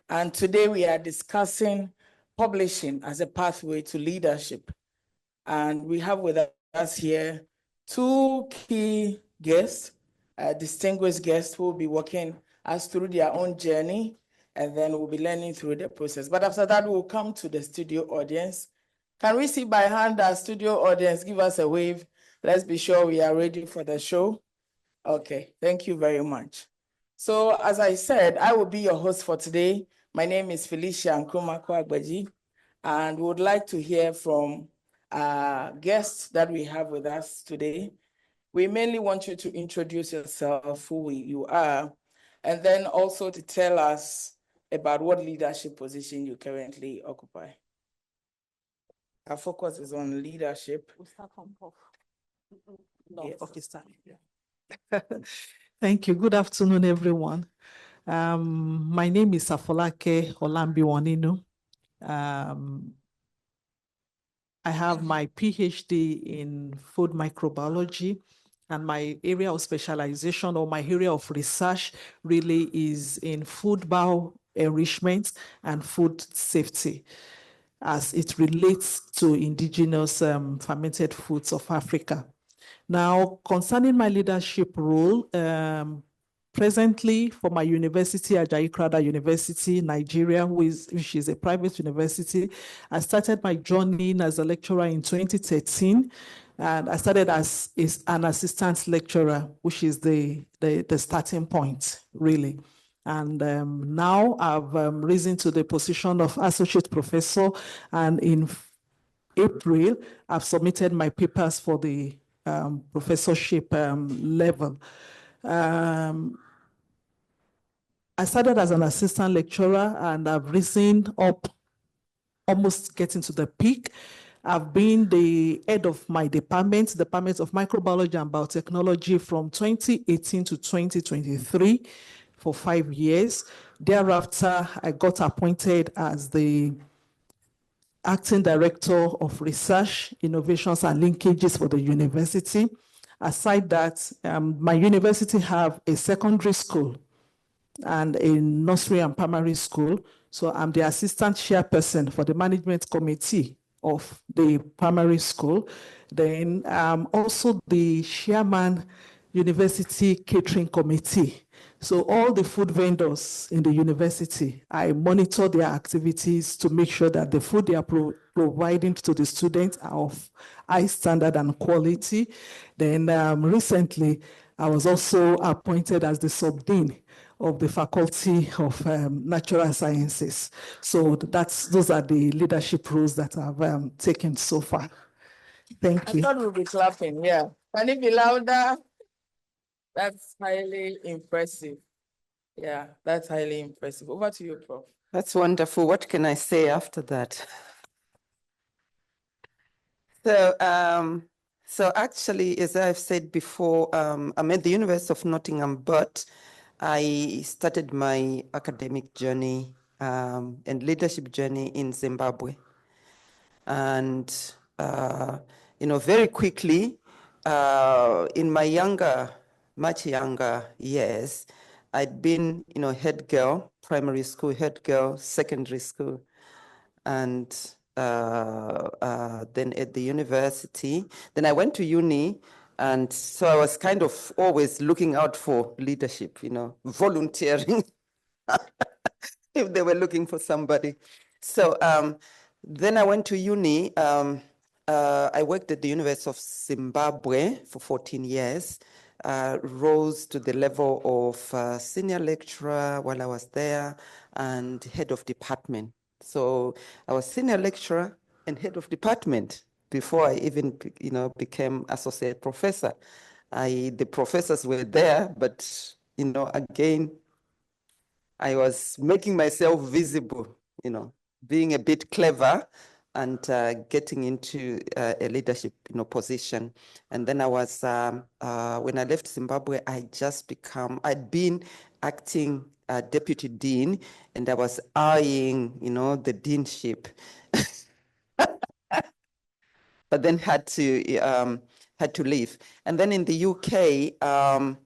Speaker 11: And today we are discussing publishing as a pathway to leadership. And we have with us here two key guests, distinguished guests who will be walking us through their own journey, and then we'll be learning through the process. But after that, we'll come to the studio audience. Can we see by hand our studio audience? Give us a wave. Let's be sure we are ready for the show. Okay, thank you very much. So as I said, I will be your host for today. My name is Felicia Nkrumah-Agbaji, and we would like to hear from guests that we have with us today. We mainly want you to introduce yourself, who you are, and then also to tell us about what leadership position you currently occupy. Our focus is on leadership.
Speaker 1: We'll start from Prof.
Speaker 10: Yeah, okay, start. Thank you. Good afternoon, everyone. My name is Afolake Olambiwaninu. I have my PhD in food microbiology, and my area of specialization or my area of research really is in food bio enrichment and food safety as it relates to indigenous fermented foods of Africa. Now, concerning my leadership role, presently for my university, A.G.E.N.D.A University, Nigeria, which is a private university, I started my journey as a lecturer in 2013. And I started as an assistant lecturer, which is the starting point, really. And now I've risen to the position of associate professor, and in April, I've submitted my papers for the professorship level. I started as an assistant lecturer, and I've risen up, almost getting to the peak. I've been the head of my department of microbiology and biotechnology from 2018 to 2023 for 5 years. Thereafter, I got appointed as the acting director of research, innovations, and linkages for the university. Aside that, my university have a secondary school and a nursery and primary school. So I'm the assistant chairperson for the management committee of the primary school. Then I'm also the chairman university catering committee. So all the food vendors in the university, I monitor their activities to make sure that the food they are providing to the students are of high standard and quality. Then recently, I was also appointed as the sub-dean of the Faculty of Natural Sciences. So those are the leadership roles that I've taken so far. Thank you.
Speaker 11: I thought we'd be clapping, yeah. Can it be louder? That's highly impressive. Yeah, that's highly impressive. Over to you, Prof.
Speaker 12: That's wonderful. What can I say after that? So actually, as I've said before, I'm at the University of Nottingham, but I started my academic journey and leadership journey in Zimbabwe. And, very quickly, in my much younger years, I'd been, head girl, primary school, head girl, secondary school, and then at the university. Then I went to uni, and so I was kind of always looking out for leadership, volunteering if they were looking for somebody. So then I went to uni. I worked at the University of Zimbabwe for 14 years, rose to the level of senior lecturer while I was there and head of department. So I was senior lecturer and head of department before I even, became associate professor. The professors were there, but, again, I was making myself visible, being a bit clever and getting into a leadership, position. And then I was, when I left Zimbabwe, I'd been acting deputy dean, and I was eyeing, the deanship. But then had to leave. And then in the UK,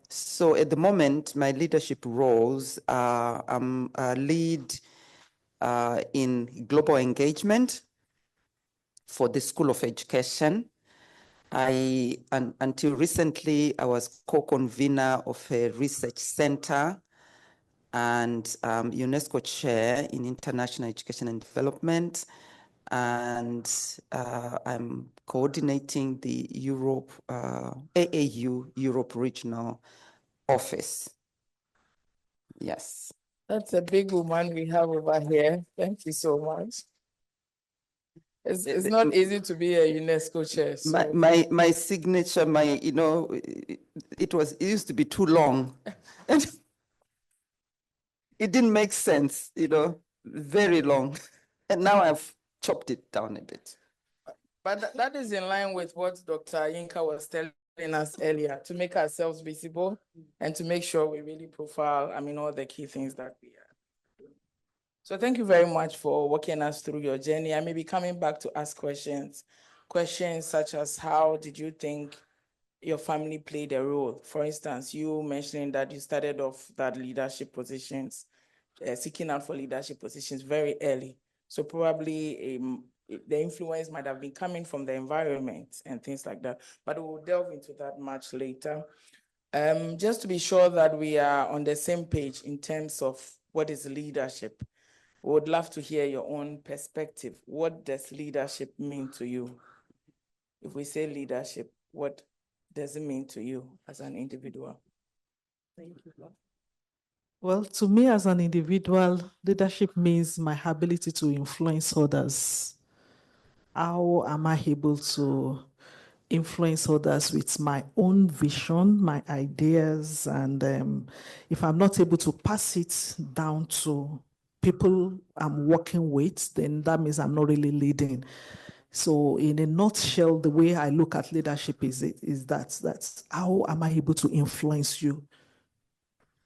Speaker 12: so at the moment, my leadership roles, I'm a lead in global engagement for the School of Education. Until recently, I was co-convener of a research center and UNESCO chair in international education and development. And I'm coordinating the AAU Europe Regional Office. Yes.
Speaker 11: That's a big woman we have over here. Thank you so much. It's not easy to be a UNESCO chair. So.
Speaker 12: My signature, it used to be too long. It didn't make sense, very long. And now I've chopped it down a bit.
Speaker 11: But that is in line with what Dr. Yinka was telling us earlier, to make ourselves visible and to make sure we really profile, all the key things that we are. So thank you very much for walking us through your journey. I may be coming back to ask questions such as how did you think your family played a role? For instance, you mentioning that you started off that leadership positions, seeking out for leadership positions very early. So probably the influence might have been coming from the environment and things like that, but we'll delve into that much later. Just to be sure that we are on the same page in terms of what is leadership, we would love to hear your own perspective. What does leadership mean to you? If we say leadership, what does it mean to you as an individual? Thank you.
Speaker 10: Well, to me as an individual, leadership means my ability to influence others. How am I able to influence others with my own vision, my ideas, and if I'm not able to pass it down to people I'm working with, then that means I'm not really leading. So in a nutshell, the way I look at leadership is that's how am I able to influence you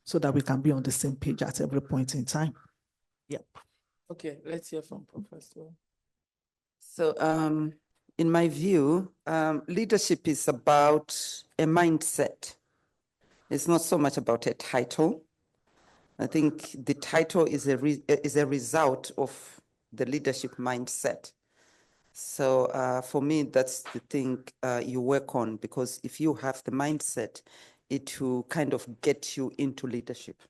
Speaker 10: so that we can be on the same page at every point in time. Yep.
Speaker 11: Okay, let's hear from Professor.
Speaker 12: So in my view, leadership is about a mindset. It's not so much about a title. I think the title is a result of the leadership mindset. So for me, that's the thing you work on, because if you have the mindset, it will kind of get you into leadership.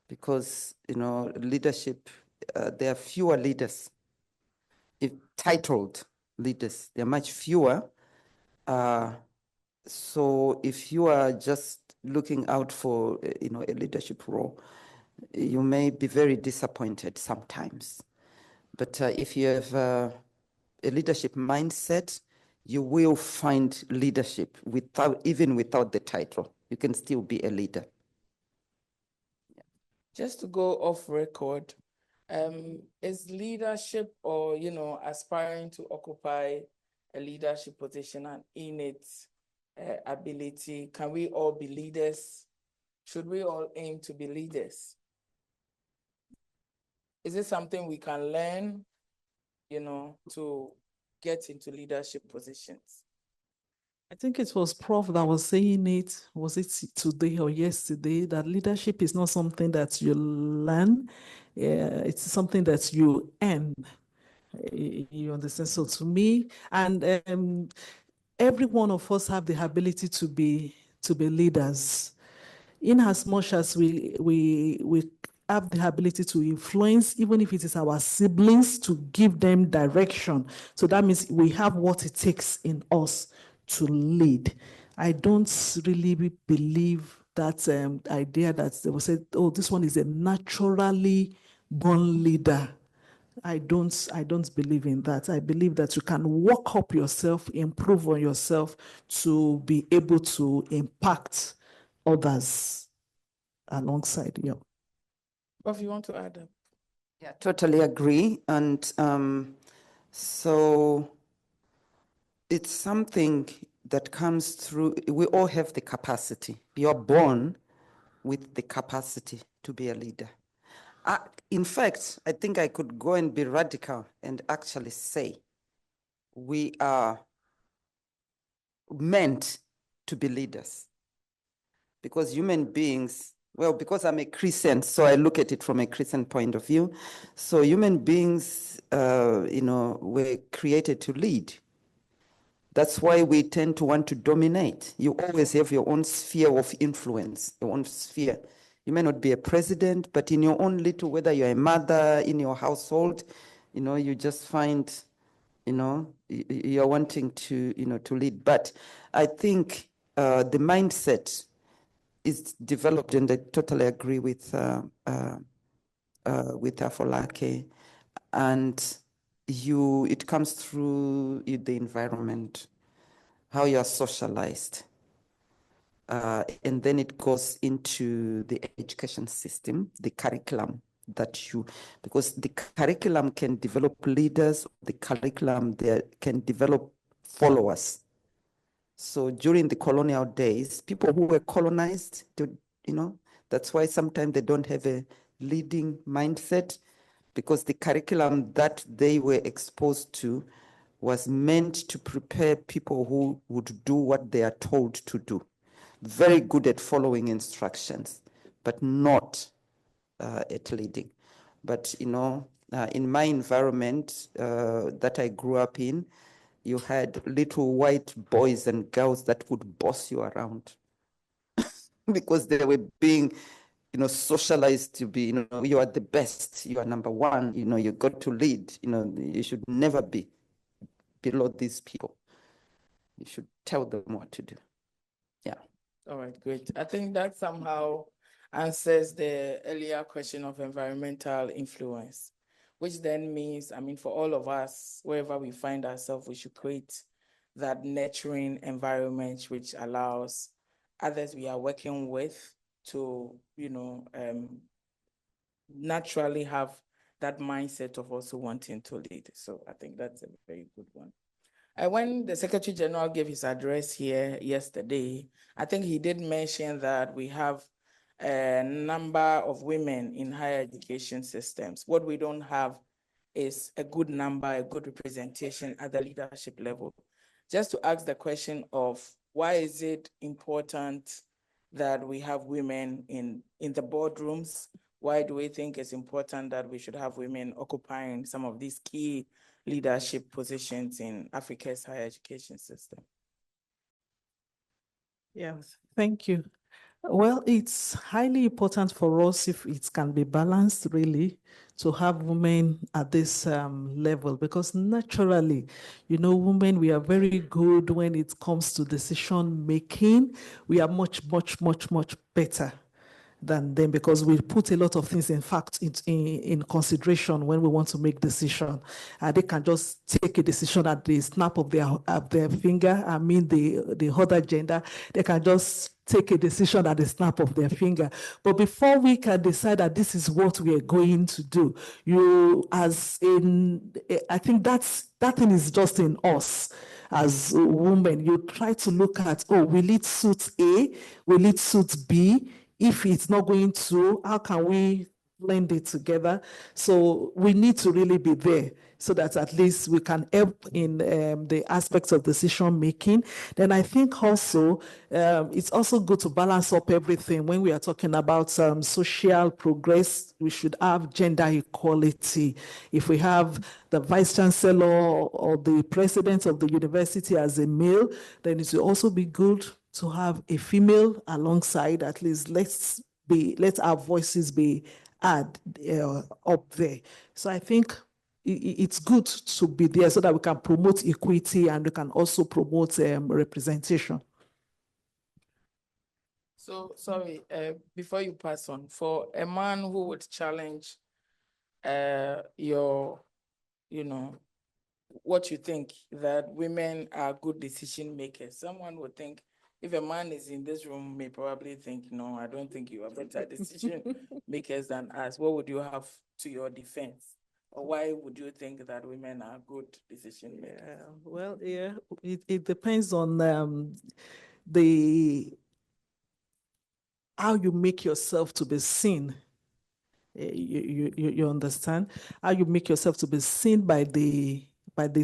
Speaker 12: Because, leadership, there are fewer leaders. If titled leaders, there are much fewer. So if you are just looking out for, a leadership role, you may be very disappointed sometimes. But if you have a leadership mindset, you will find leadership even without the title. You can still be a leader.
Speaker 11: Just to go off record, is leadership or, aspiring to occupy a leadership position an innate ability? Can we all be leaders? Should we all aim to be leaders? Is it something we can learn, to get into leadership positions?
Speaker 10: I think it was Prof that was saying it, was it today or yesterday, that leadership is not something that you learn, it's something that you earn. You understand? So to me, and every one of us have the ability to be leaders. In as much as we have the ability to influence, even if it is our siblings, to give them direction. So that means we have what it takes in us to lead. I don't really believe that idea that they will say, oh, this one is a naturally born leader. I don't believe in that. I believe that you can work up yourself, improve on yourself to be able to impact others alongside you.
Speaker 11: If you want to add up.
Speaker 12: Yeah, totally agree. And so it's something that comes through. We all have the capacity. You're born with the capacity to be a leader. In fact, I think I could go and be radical and actually say we are meant to be leaders. Because human beings, well, because I'm a Christian, so I look at it from a Christian point of view. So human beings, were created to lead. That's why we tend to want to dominate. You always have your own sphere of influence, your own sphere. You may not be a president, but in your own little, whether you're a mother in your household, you just find, you're wanting to, to lead. But I think the mindset is developed, and I totally agree with Afolake, and it comes through the environment, how you are socialized, and then it goes into the education system, the curriculum. because the curriculum can develop leaders, the curriculum there can develop followers. So during the colonial days, people who were colonized, that's why sometimes they don't have a leading mindset, because the curriculum that they were exposed to was meant to prepare people who would do what they are told to do. Very good at following instructions, but not at leading. But, in my environment that I grew up in, you had little white boys and girls that would boss you around because they were being, socialized to be, you are the best, you are number one, you got to lead, you should never be below these people. You should tell them what to do. Yeah.
Speaker 11: All right, great. I think that somehow answers the earlier question of environmental influence, which then means, for all of us, wherever we find ourselves, we should create that nurturing environment which allows others we are working with to, naturally have that mindset of also wanting to lead. So I think that's a very good one. When the Secretary General gave his address here yesterday, I think he did mention that we have a number of women in higher education systems. What we don't have is a good number, a good representation at the leadership level. Just to ask the question of why is it important that we have women in the boardrooms? Why do we think it's important that we should have women occupying some of these key leadership positions in Africa's higher education system?
Speaker 10: Yes, thank you. Well, it's highly important for us, if it can be balanced, really, to have women at this level, because naturally, women, we are very good when it comes to decision making. We are much, much, much, much better than them, because we put a lot of things, in fact, in consideration when we want to make decision. They can just take a decision at the snap of their finger. The other gender, they can just take a decision at the snap of their finger. But before we can decide that this is what we are going to do, I think that thing is just in us. As women, you try to look at, will it suit A? Will it suit B? If it's not going to, how can we blend it together? So we need to really be there so that at least we can help in the aspects of decision making. Then I think also it's also good to balance up everything. When we are talking about social progress, we should have gender equality. If we have the vice chancellor or the president of the university as a male, then it will also be good to have a female alongside. At least let our voices be up there. So I think it's good to be there so that we can promote equity and we can also promote representation.
Speaker 11: So sorry, before you pass on, for a man who would challenge what you think, that women are good decision makers, someone would think, if a man is in this room, may probably think, no, I don't think you are better decision makers than us. What would you have to your defense? Or why would you think that women are good decision makers?
Speaker 10: It depends on how you make yourself to be seen. You understand? How you make yourself to be seen by the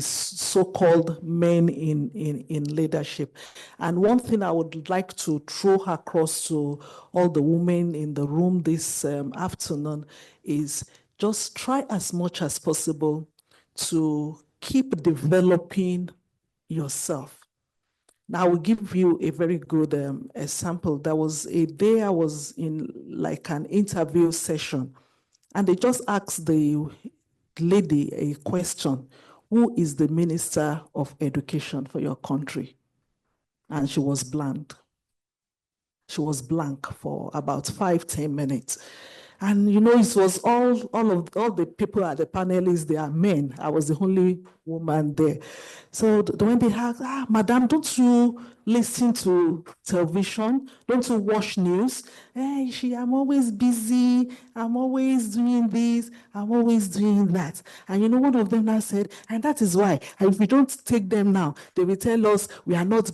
Speaker 10: so-called men in leadership. And one thing I would like to throw across to all the women in the room this afternoon is just try as much as possible to keep developing yourself. Now, I will give you a very good example. There was a day I was in like an interview session, and they just asked the lady a question: who is the Minister of Education for your country? And she was blank. She was blank for about 5-10 minutes. And you know, it was all the people at the panelists, they are men. I was the only woman there. So when they asked, Madam, don't you listen to television? Don't you watch news? Hey, I'm always busy. I'm always doing this. I'm always doing that. And you know, one of them now said, and that is why, and if we don't take them now, they will tell us we are not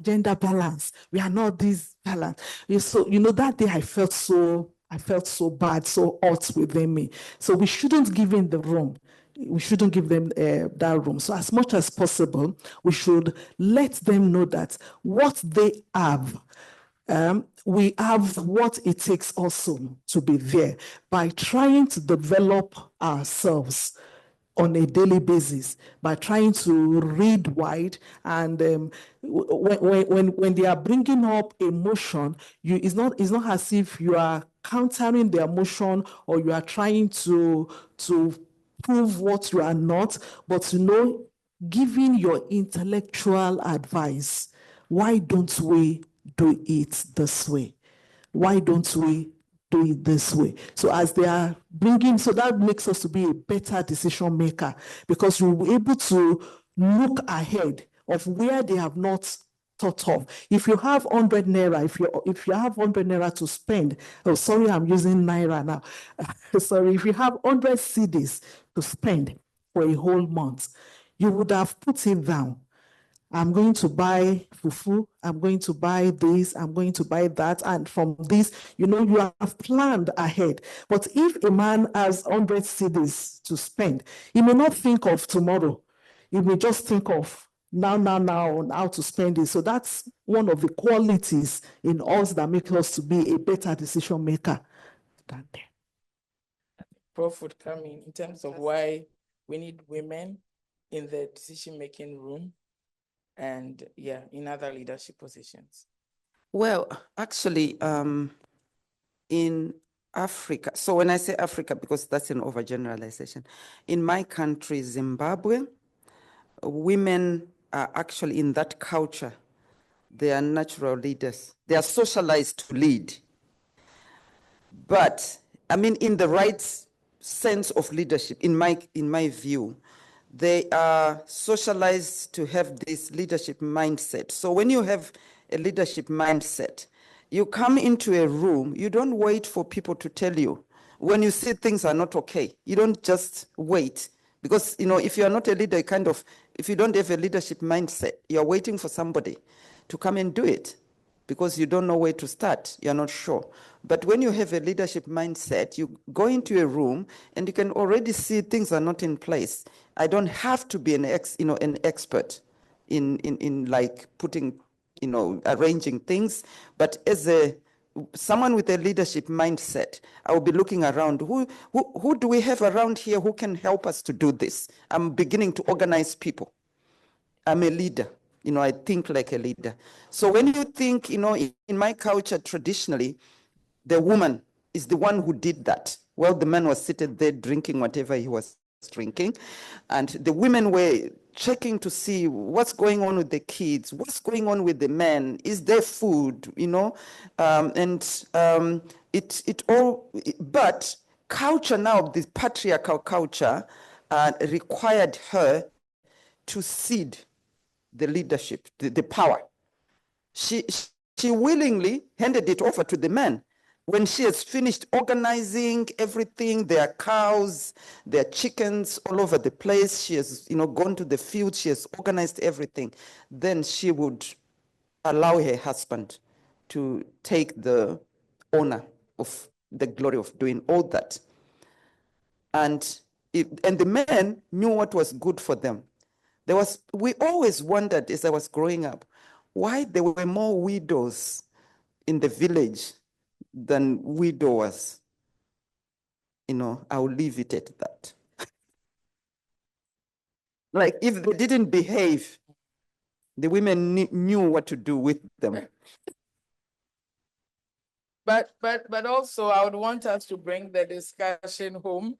Speaker 10: gender balance. We are not this balance. So, you know, that day I felt so bad, so hot within me. So we shouldn't give in the room. We shouldn't give them that room. So as much as possible, we should let them know that what they have, we have what it takes also to be there by trying to develop ourselves on a daily basis, by trying to read wide. And when they are bringing up emotion, it's not as if you are countering the emotion or you are trying to prove what you are not, but giving your intellectual advice. Why don't we do it this way? Why don't we do it this way? So as they are bringing, so that makes us to be a better decision maker, because we'll be able to look ahead of where they have not thought of. If you have 100 naira, if you have 100 naira to spend, oh, sorry, I'm using naira now. Sorry, if you have 100 cedis to spend for a whole month, you would have put it down. I'm going to buy fufu, I'm going to buy this, I'm going to buy that. And from this, you have planned ahead. But if a man has 100 cedis to spend, he may not think of tomorrow. He may just think of now, on how to spend it. So that's one of the qualities in us that make us to be a better decision maker than them.
Speaker 11: Prof would come in terms of why we need women in the decision-making room and in other leadership positions.
Speaker 12: Well, actually, in Africa, so when I say Africa, because that's an overgeneralization, in my country, Zimbabwe, women are actually in that culture. They are natural leaders. They are socialized to lead. But, I mean, in the right sense of leadership, in my view, they are socialized to have this leadership mindset. So when you have a leadership mindset, you come into a room, you don't wait for people to tell you. When you see things are not okay, you don't just wait. Because, if you are not a leader, if you don't have a leadership mindset, you're waiting for somebody to come and do it because you don't know where to start. You're not sure. But when you have a leadership mindset, you go into a room and you can already see things are not in place. I don't have to be an expert in like putting, arranging things. But as someone with a leadership mindset, I will be looking around. Who do we have around here who can help us to do this? I'm beginning to organize people. I'm a leader. I think like a leader. So when you think, in my culture, traditionally, the woman is the one who did that. Well, the man was seated there drinking whatever he was drinking. And the women were checking to see what's going on with the kids, what's going on with the men, is there food, but culture now, this patriarchal culture required her to cede the leadership, the power. She willingly handed it over to the man. When she has finished organizing everything, their cows, their chickens all over the place, she has gone to the field, she has organized everything, then she would allow her husband to take the honor of the glory of doing all that. And the men knew what was good for them. We always wondered as I was growing up, why there were more widows in the village than widowers. I'll leave it at that. Like if they didn't behave, the women knew what to do with them.
Speaker 11: But also I would want us to bring the discussion home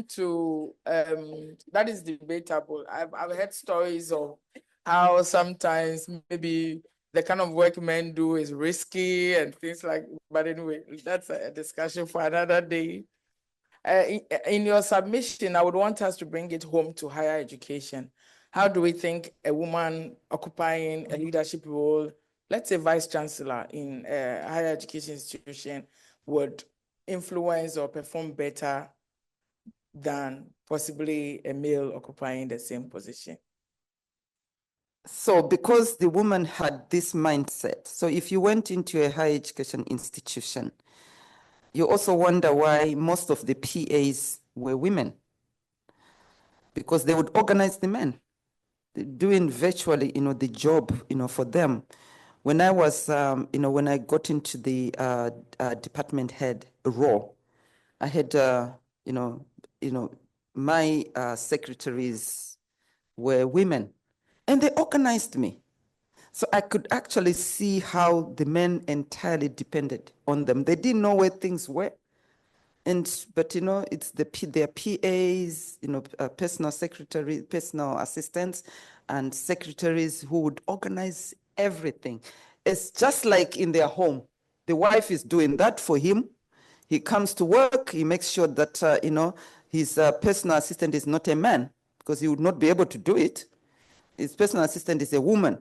Speaker 11: to that is debatable. I've heard stories of how sometimes maybe the kind of work men do is risky and things like, but anyway, that's a discussion for another day. In your submission, I would want us to bring it home to higher education. How do we think a woman occupying a leadership role, let's say vice chancellor in a higher education institution, would influence or perform better than possibly a male occupying the same position?
Speaker 12: So because the woman had this mindset, so if you went into a higher education institution, you also wonder why most of the PAs were women, because they would organize the men, doing virtually, the job, for them. When I was, when I got into the department head role, I had, my secretaries were women, and they organized me. So I could actually see how the men entirely depended on them. They didn't know where things were. But it's their PAs, personal secretary, personal assistants, and secretaries who would organize everything. It's just like in their home. The wife is doing that for him. He comes to work, he makes sure that, his personal assistant is not a man, because he would not be able to do it. His personal assistant is a woman.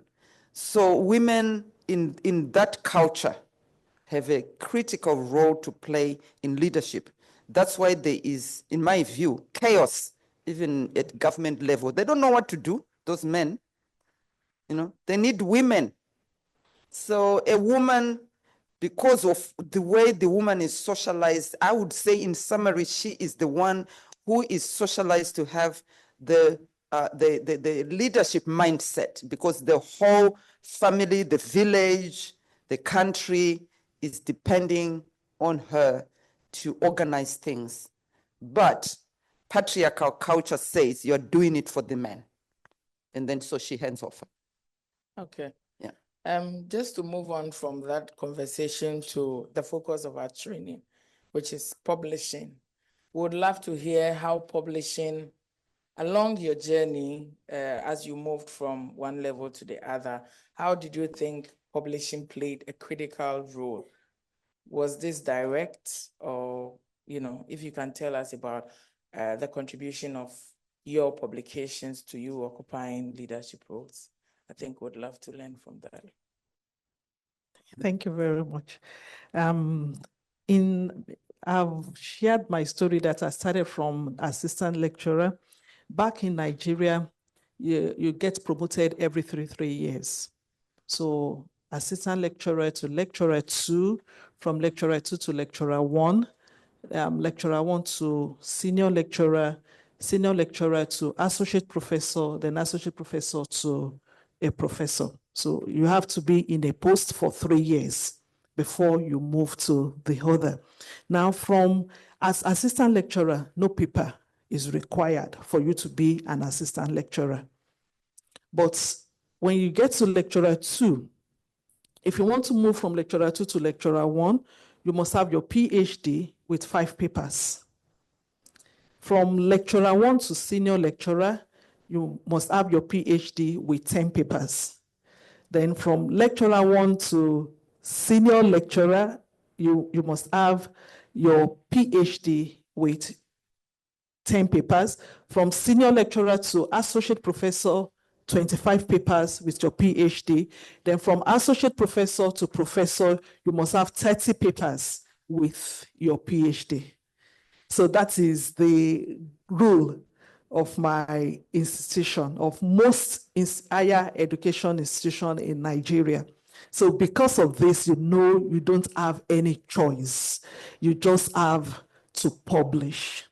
Speaker 12: So women in that culture have a critical role to play in leadership. That's why there is, in my view, chaos, even at government level. They don't know what to do, those men. They need women. So a woman, because of the way the woman is socialized, I would say in summary, she is the one who is socialized to have the leadership mindset, because the whole family, the village, the country is depending on her to organize things. But patriarchal culture says you're doing it for the men. And then so she hands off.
Speaker 11: Okay.
Speaker 12: Yeah.
Speaker 11: Just to move on from that conversation to the focus of our training, which is publishing. We would love to hear how publishing, along your journey, as you moved from one level to the other, how did you think publishing played a critical role? Was this direct, or, if you can tell us about the contribution of your publications to you occupying leadership roles? I think we'd love to learn from that.
Speaker 10: Thank you very much. I've shared my story that I started from assistant lecturer. Back in Nigeria, you get promoted every three years. So assistant lecturer to lecturer 2, from lecturer 2 to lecturer 1, lecturer 1 to senior lecturer to associate professor, then associate professor to a professor. So you have to be in a post for 3 years before you move to the other. Now, as assistant lecturer, no paper is required for you to be an assistant lecturer. But when you get to lecturer 2, if you want to move from lecturer 2 to lecturer 1, you must have your PhD with 5 papers. From lecturer 1 to senior lecturer, you must have your PhD with 10 papers. Then from lecturer 1 to senior lecturer, you must have your PhD with 10 papers. From senior lecturer to associate professor, 25 papers with your PhD. Then from associate professor to professor, you must have 30 papers with your PhD. So that is the rule of my institution, of most higher education institution in Nigeria. So because of this, you don't have any choice. You just have to publish.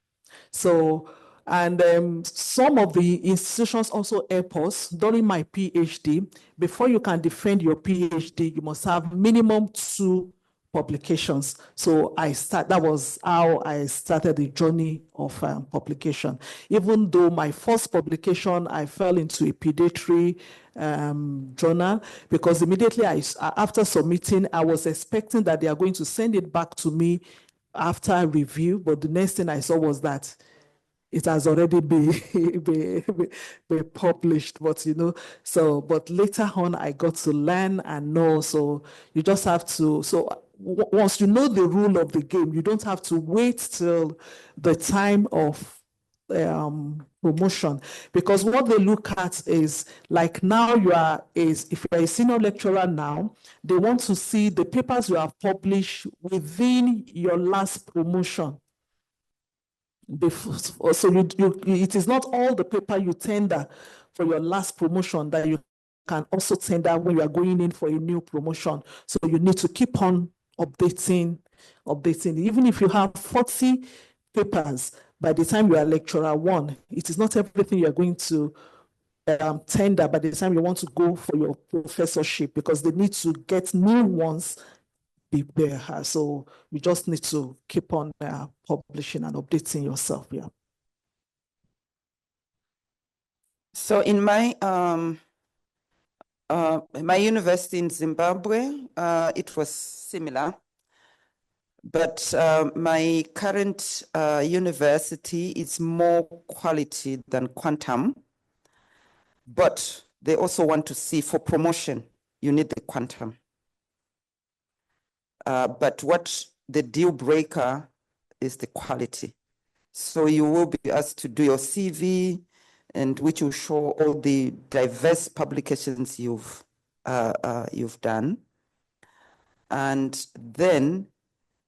Speaker 10: So, and some of the institutions also help us. During my PhD, before you can defend your PhD, you must have minimum 2 publications. So that was how I started the journey of publication. Even though my first publication, I fell into a pediatric journal, because immediately after submitting, I was expecting that they are going to send it back to me after review, but the next thing I saw was that it has already been published, but but later on I got to learn and know. So you just have to, once you know the rule of the game, you don't have to wait till the time of promotion, because what they look at is, like, now if you're a senior lecturer now, they want to see the papers you have published within your last promotion. So it is not all the paper you tender for your last promotion that you can also tender when you are going in for a new promotion. So you need to keep on updating. Even if you have 40 papers, by the time you are lecturer 1, it is not everything you are going to tender by the time you want to go for your professorship, because they need to get new ones be there. So you just need to keep on publishing and updating yourself. Yeah.
Speaker 12: So in my university in Zimbabwe, it was similar. But my current university is more quality than quantum. But they also want to see, for promotion, you need the quantum. But what the deal breaker is the quality. So you will be asked to do your CV, and which will show all the diverse publications you've done. And then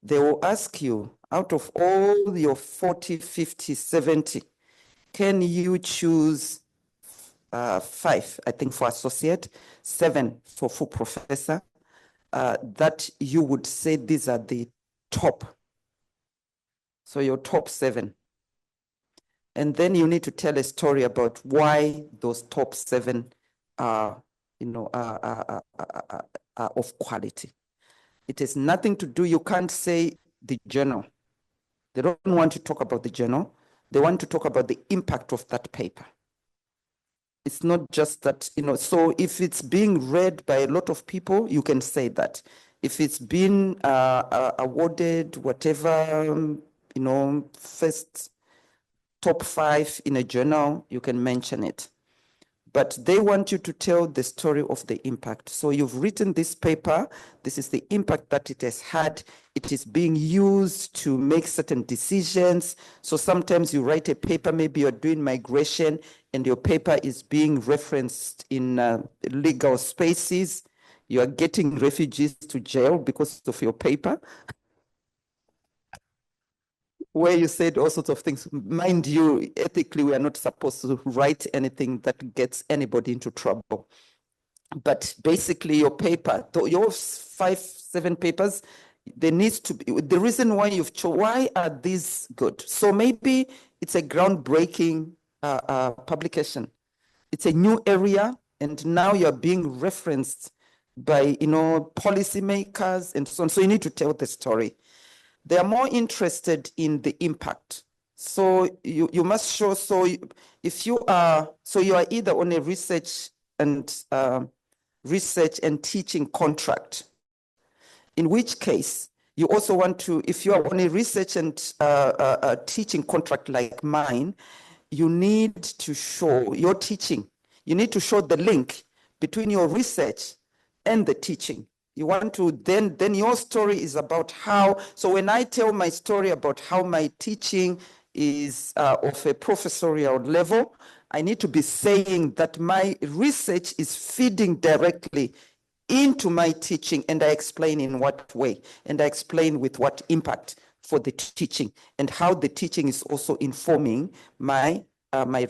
Speaker 12: they will ask you, out of all your 40, 50, 70, can you choose 5, I think, for associate, 7 for full professor, that you would say these are the top. So your top 7. And then you need to tell a story about why those top 7 are of quality. It has nothing to do, you can't say the journal. They don't want to talk about the journal. They want to talk about the impact of that paper. It's not just that, so if it's being read by a lot of people, you can say that. If it's been awarded, whatever, first top 5 in a journal, you can mention it. But they want you to tell the story of the impact. So you've written this paper, this is the impact that it has had. It is being used to make certain decisions. So sometimes you write a paper, maybe you're doing migration, and your paper is being referenced in legal spaces. You are getting refugees to jail because of your paper, where you said all sorts of things. Mind you, ethically, we are not supposed to write anything that gets anybody into trouble. But basically, your paper, your 5, 7 papers, there needs to be, the reason why you've chosen, why are these good? So maybe it's a groundbreaking publication. It's a new area, and now you're being referenced by, policymakers and so on. So you need to tell the story. They are more interested in the impact. So you must show, if you are, you are either on a research and teaching contract, in which case you also want to, if you are on a research and teaching contract like mine, you need to show your teaching. You need to show the link between your research and the teaching. You want to, then your story is about how, so when I tell my story about how my teaching is of a professorial level, I need to be saying that my research is feeding directly into my teaching, and I explain in what way, and I explain with what impact for the teaching, and how the teaching is also informing my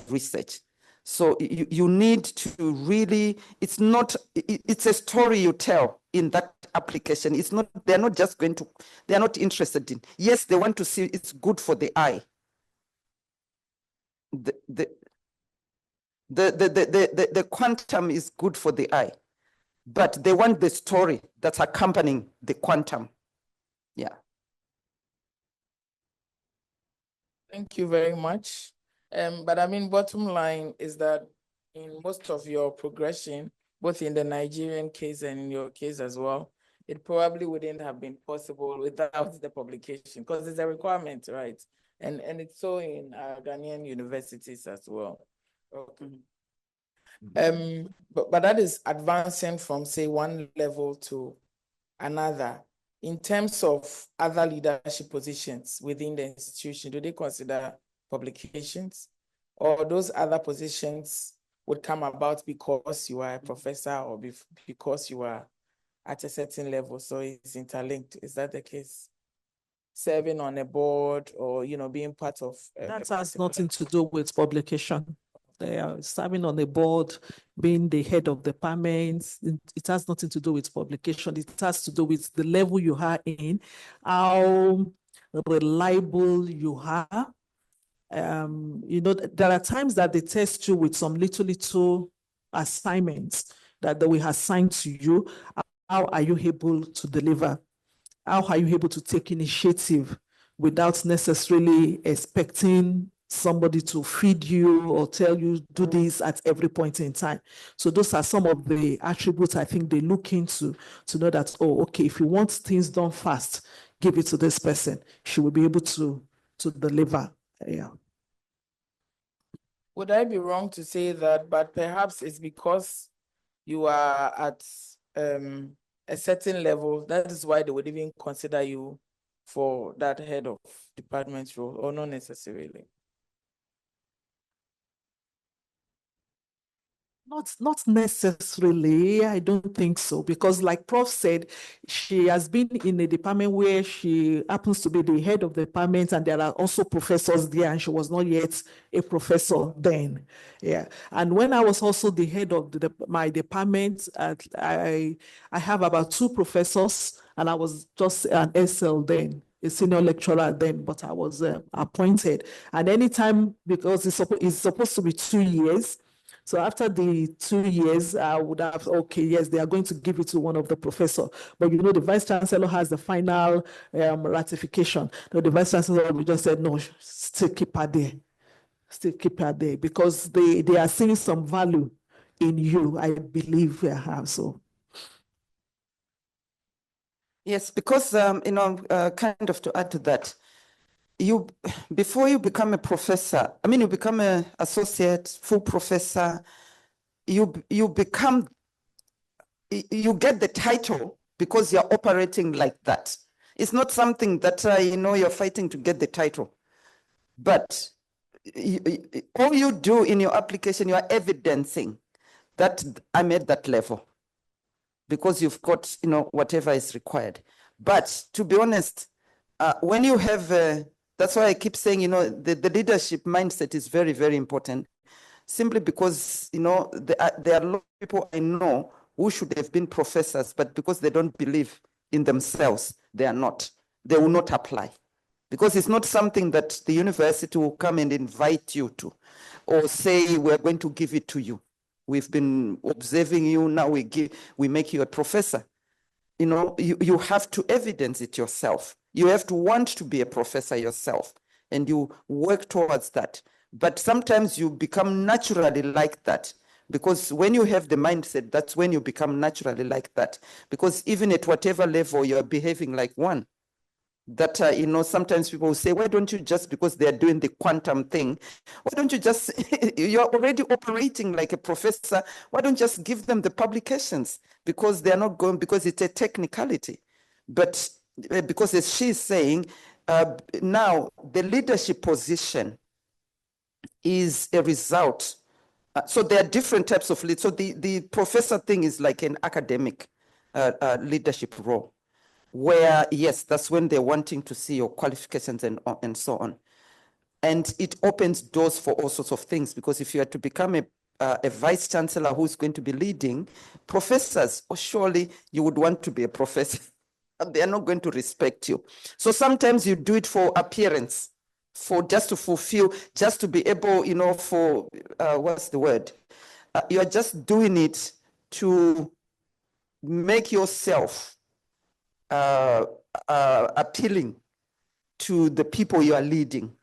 Speaker 12: research. So you need to really, it's a story you tell in that application. It's not, they're not just going to, they're not interested in, yes, they want to see it's good for the eye. The quantum is good for the eye, but they want the story that's accompanying the quantum. Yeah.
Speaker 11: Thank you very much. But I mean, bottom line is that in most of your progression, both in the Nigerian case and in your case as well, it probably wouldn't have been possible without the publication, because it's a requirement, right? And it's so in Ghanaian universities as well. Okay. But that is advancing from, say, one level to another. In terms of other leadership positions within the institution, do they consider publications, or those other positions would come about because you are a professor or because you are at a certain level, so it's interlinked? Is that the case? Serving on a board, or being part of
Speaker 10: that has nothing to do with publication. They are serving on a board, being the head of departments. It has nothing to do with publication. It has to do with the level you are in, how reliable you are. There are times that they test you with some little assignments that they will assign to you. How are you able to deliver? How are you able to take initiative without necessarily expecting somebody to feed you or tell you do this at every point in time? So those are some of the attributes I think they look into to know that, oh, okay, if you want things done fast, give it to this person. She will be able to deliver. Yeah.
Speaker 11: Would I be wrong to say that, but perhaps it's because you are at a certain level, that is why they would even consider you for that head of department role, or not necessarily?
Speaker 10: Not necessarily. I don't think so, because like Prof said, she has been in a department where she happens to be the head of the department, and there are also professors there, and she was not yet a professor then. Yeah. And when I was also the head of my department, I have about 2 professors, and I was just an SL then, a senior lecturer then, but I was appointed. And anytime, because it's supposed to be 2 years, so after the 2 years, I would have, okay, yes, they are going to give it to one of the professor. But the vice chancellor has the final ratification. The vice chancellor will just said, no, still keep her there. Still keep her there, because they are seeing some value in you, I believe they have. So.
Speaker 12: Yes, because, kind of to add to that, before you become a professor, you become an associate, full professor, you get the title because you're operating like that. It's not something that, you're fighting to get the title. But all you do in your application, you are evidencing that I'm at that level because you've got, whatever is required. But to be honest, when you have, that's why I keep saying, the leadership mindset is very, very important, simply because, there are a lot of people I know who should have been professors, but because they don't believe in themselves, they are not. They will not apply. Because it's not something that the university will come and invite you to, or say, we're going to give it to you. We've been observing you, now we make you a professor. You have to evidence it yourself. You have to want to be a professor yourself, and you work towards that. But sometimes you become naturally like that, because when you have the mindset, that's when you become naturally like that. Because even at whatever level, you're behaving like one. That, sometimes people will say, why don't you just, because they're doing the quantum thing, why don't you just, you're already operating like a professor, why don't you just give them the publications? Because they're not going, because it's a technicality. But because as she's saying, now the leadership position is a result. So there are different types of lead. So the professor thing is like an academic leadership role, where, yes, that's when they're wanting to see your qualifications and so on. And it opens doors for all sorts of things, because if you are to become a vice chancellor who's going to be leading professors, surely you would want to be a professor. They are not going to respect you. So sometimes you do it for appearance, for just to fulfill, just to be able, for, what's the word? You're just doing it to make yourself appealing to the people you are leading.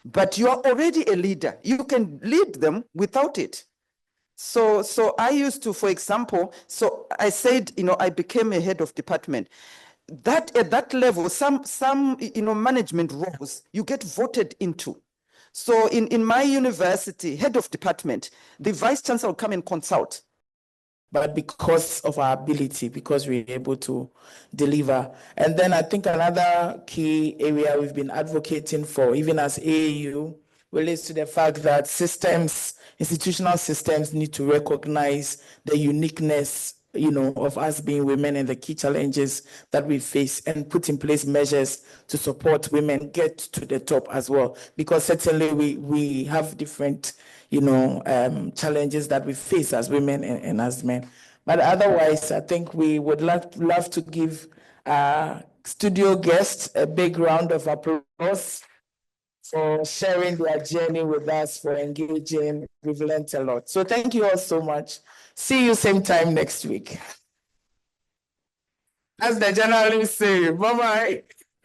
Speaker 12: But you are already a leader. You can lead them without it. So I used to, for example, so I said, I became a head of department. that at that level, some management roles you get voted into. So in my university, head of department, the vice chancellor will come and consult.
Speaker 11: But because of our ability, because we're able to deliver. And then I think another key area we've been advocating for, even as AAU, relates to the fact that institutional systems need to recognize the uniqueness, of us being women and the key challenges that we face, and put in place measures to support women get to the top as well. Because certainly we have different, challenges that we face as women and as men. But otherwise, I think we would love to give our studio guests a big round of applause for sharing their journey with us, for engaging. We've learned a lot. So thank you all so much. See you same time next week. As the journalists say, bye-bye.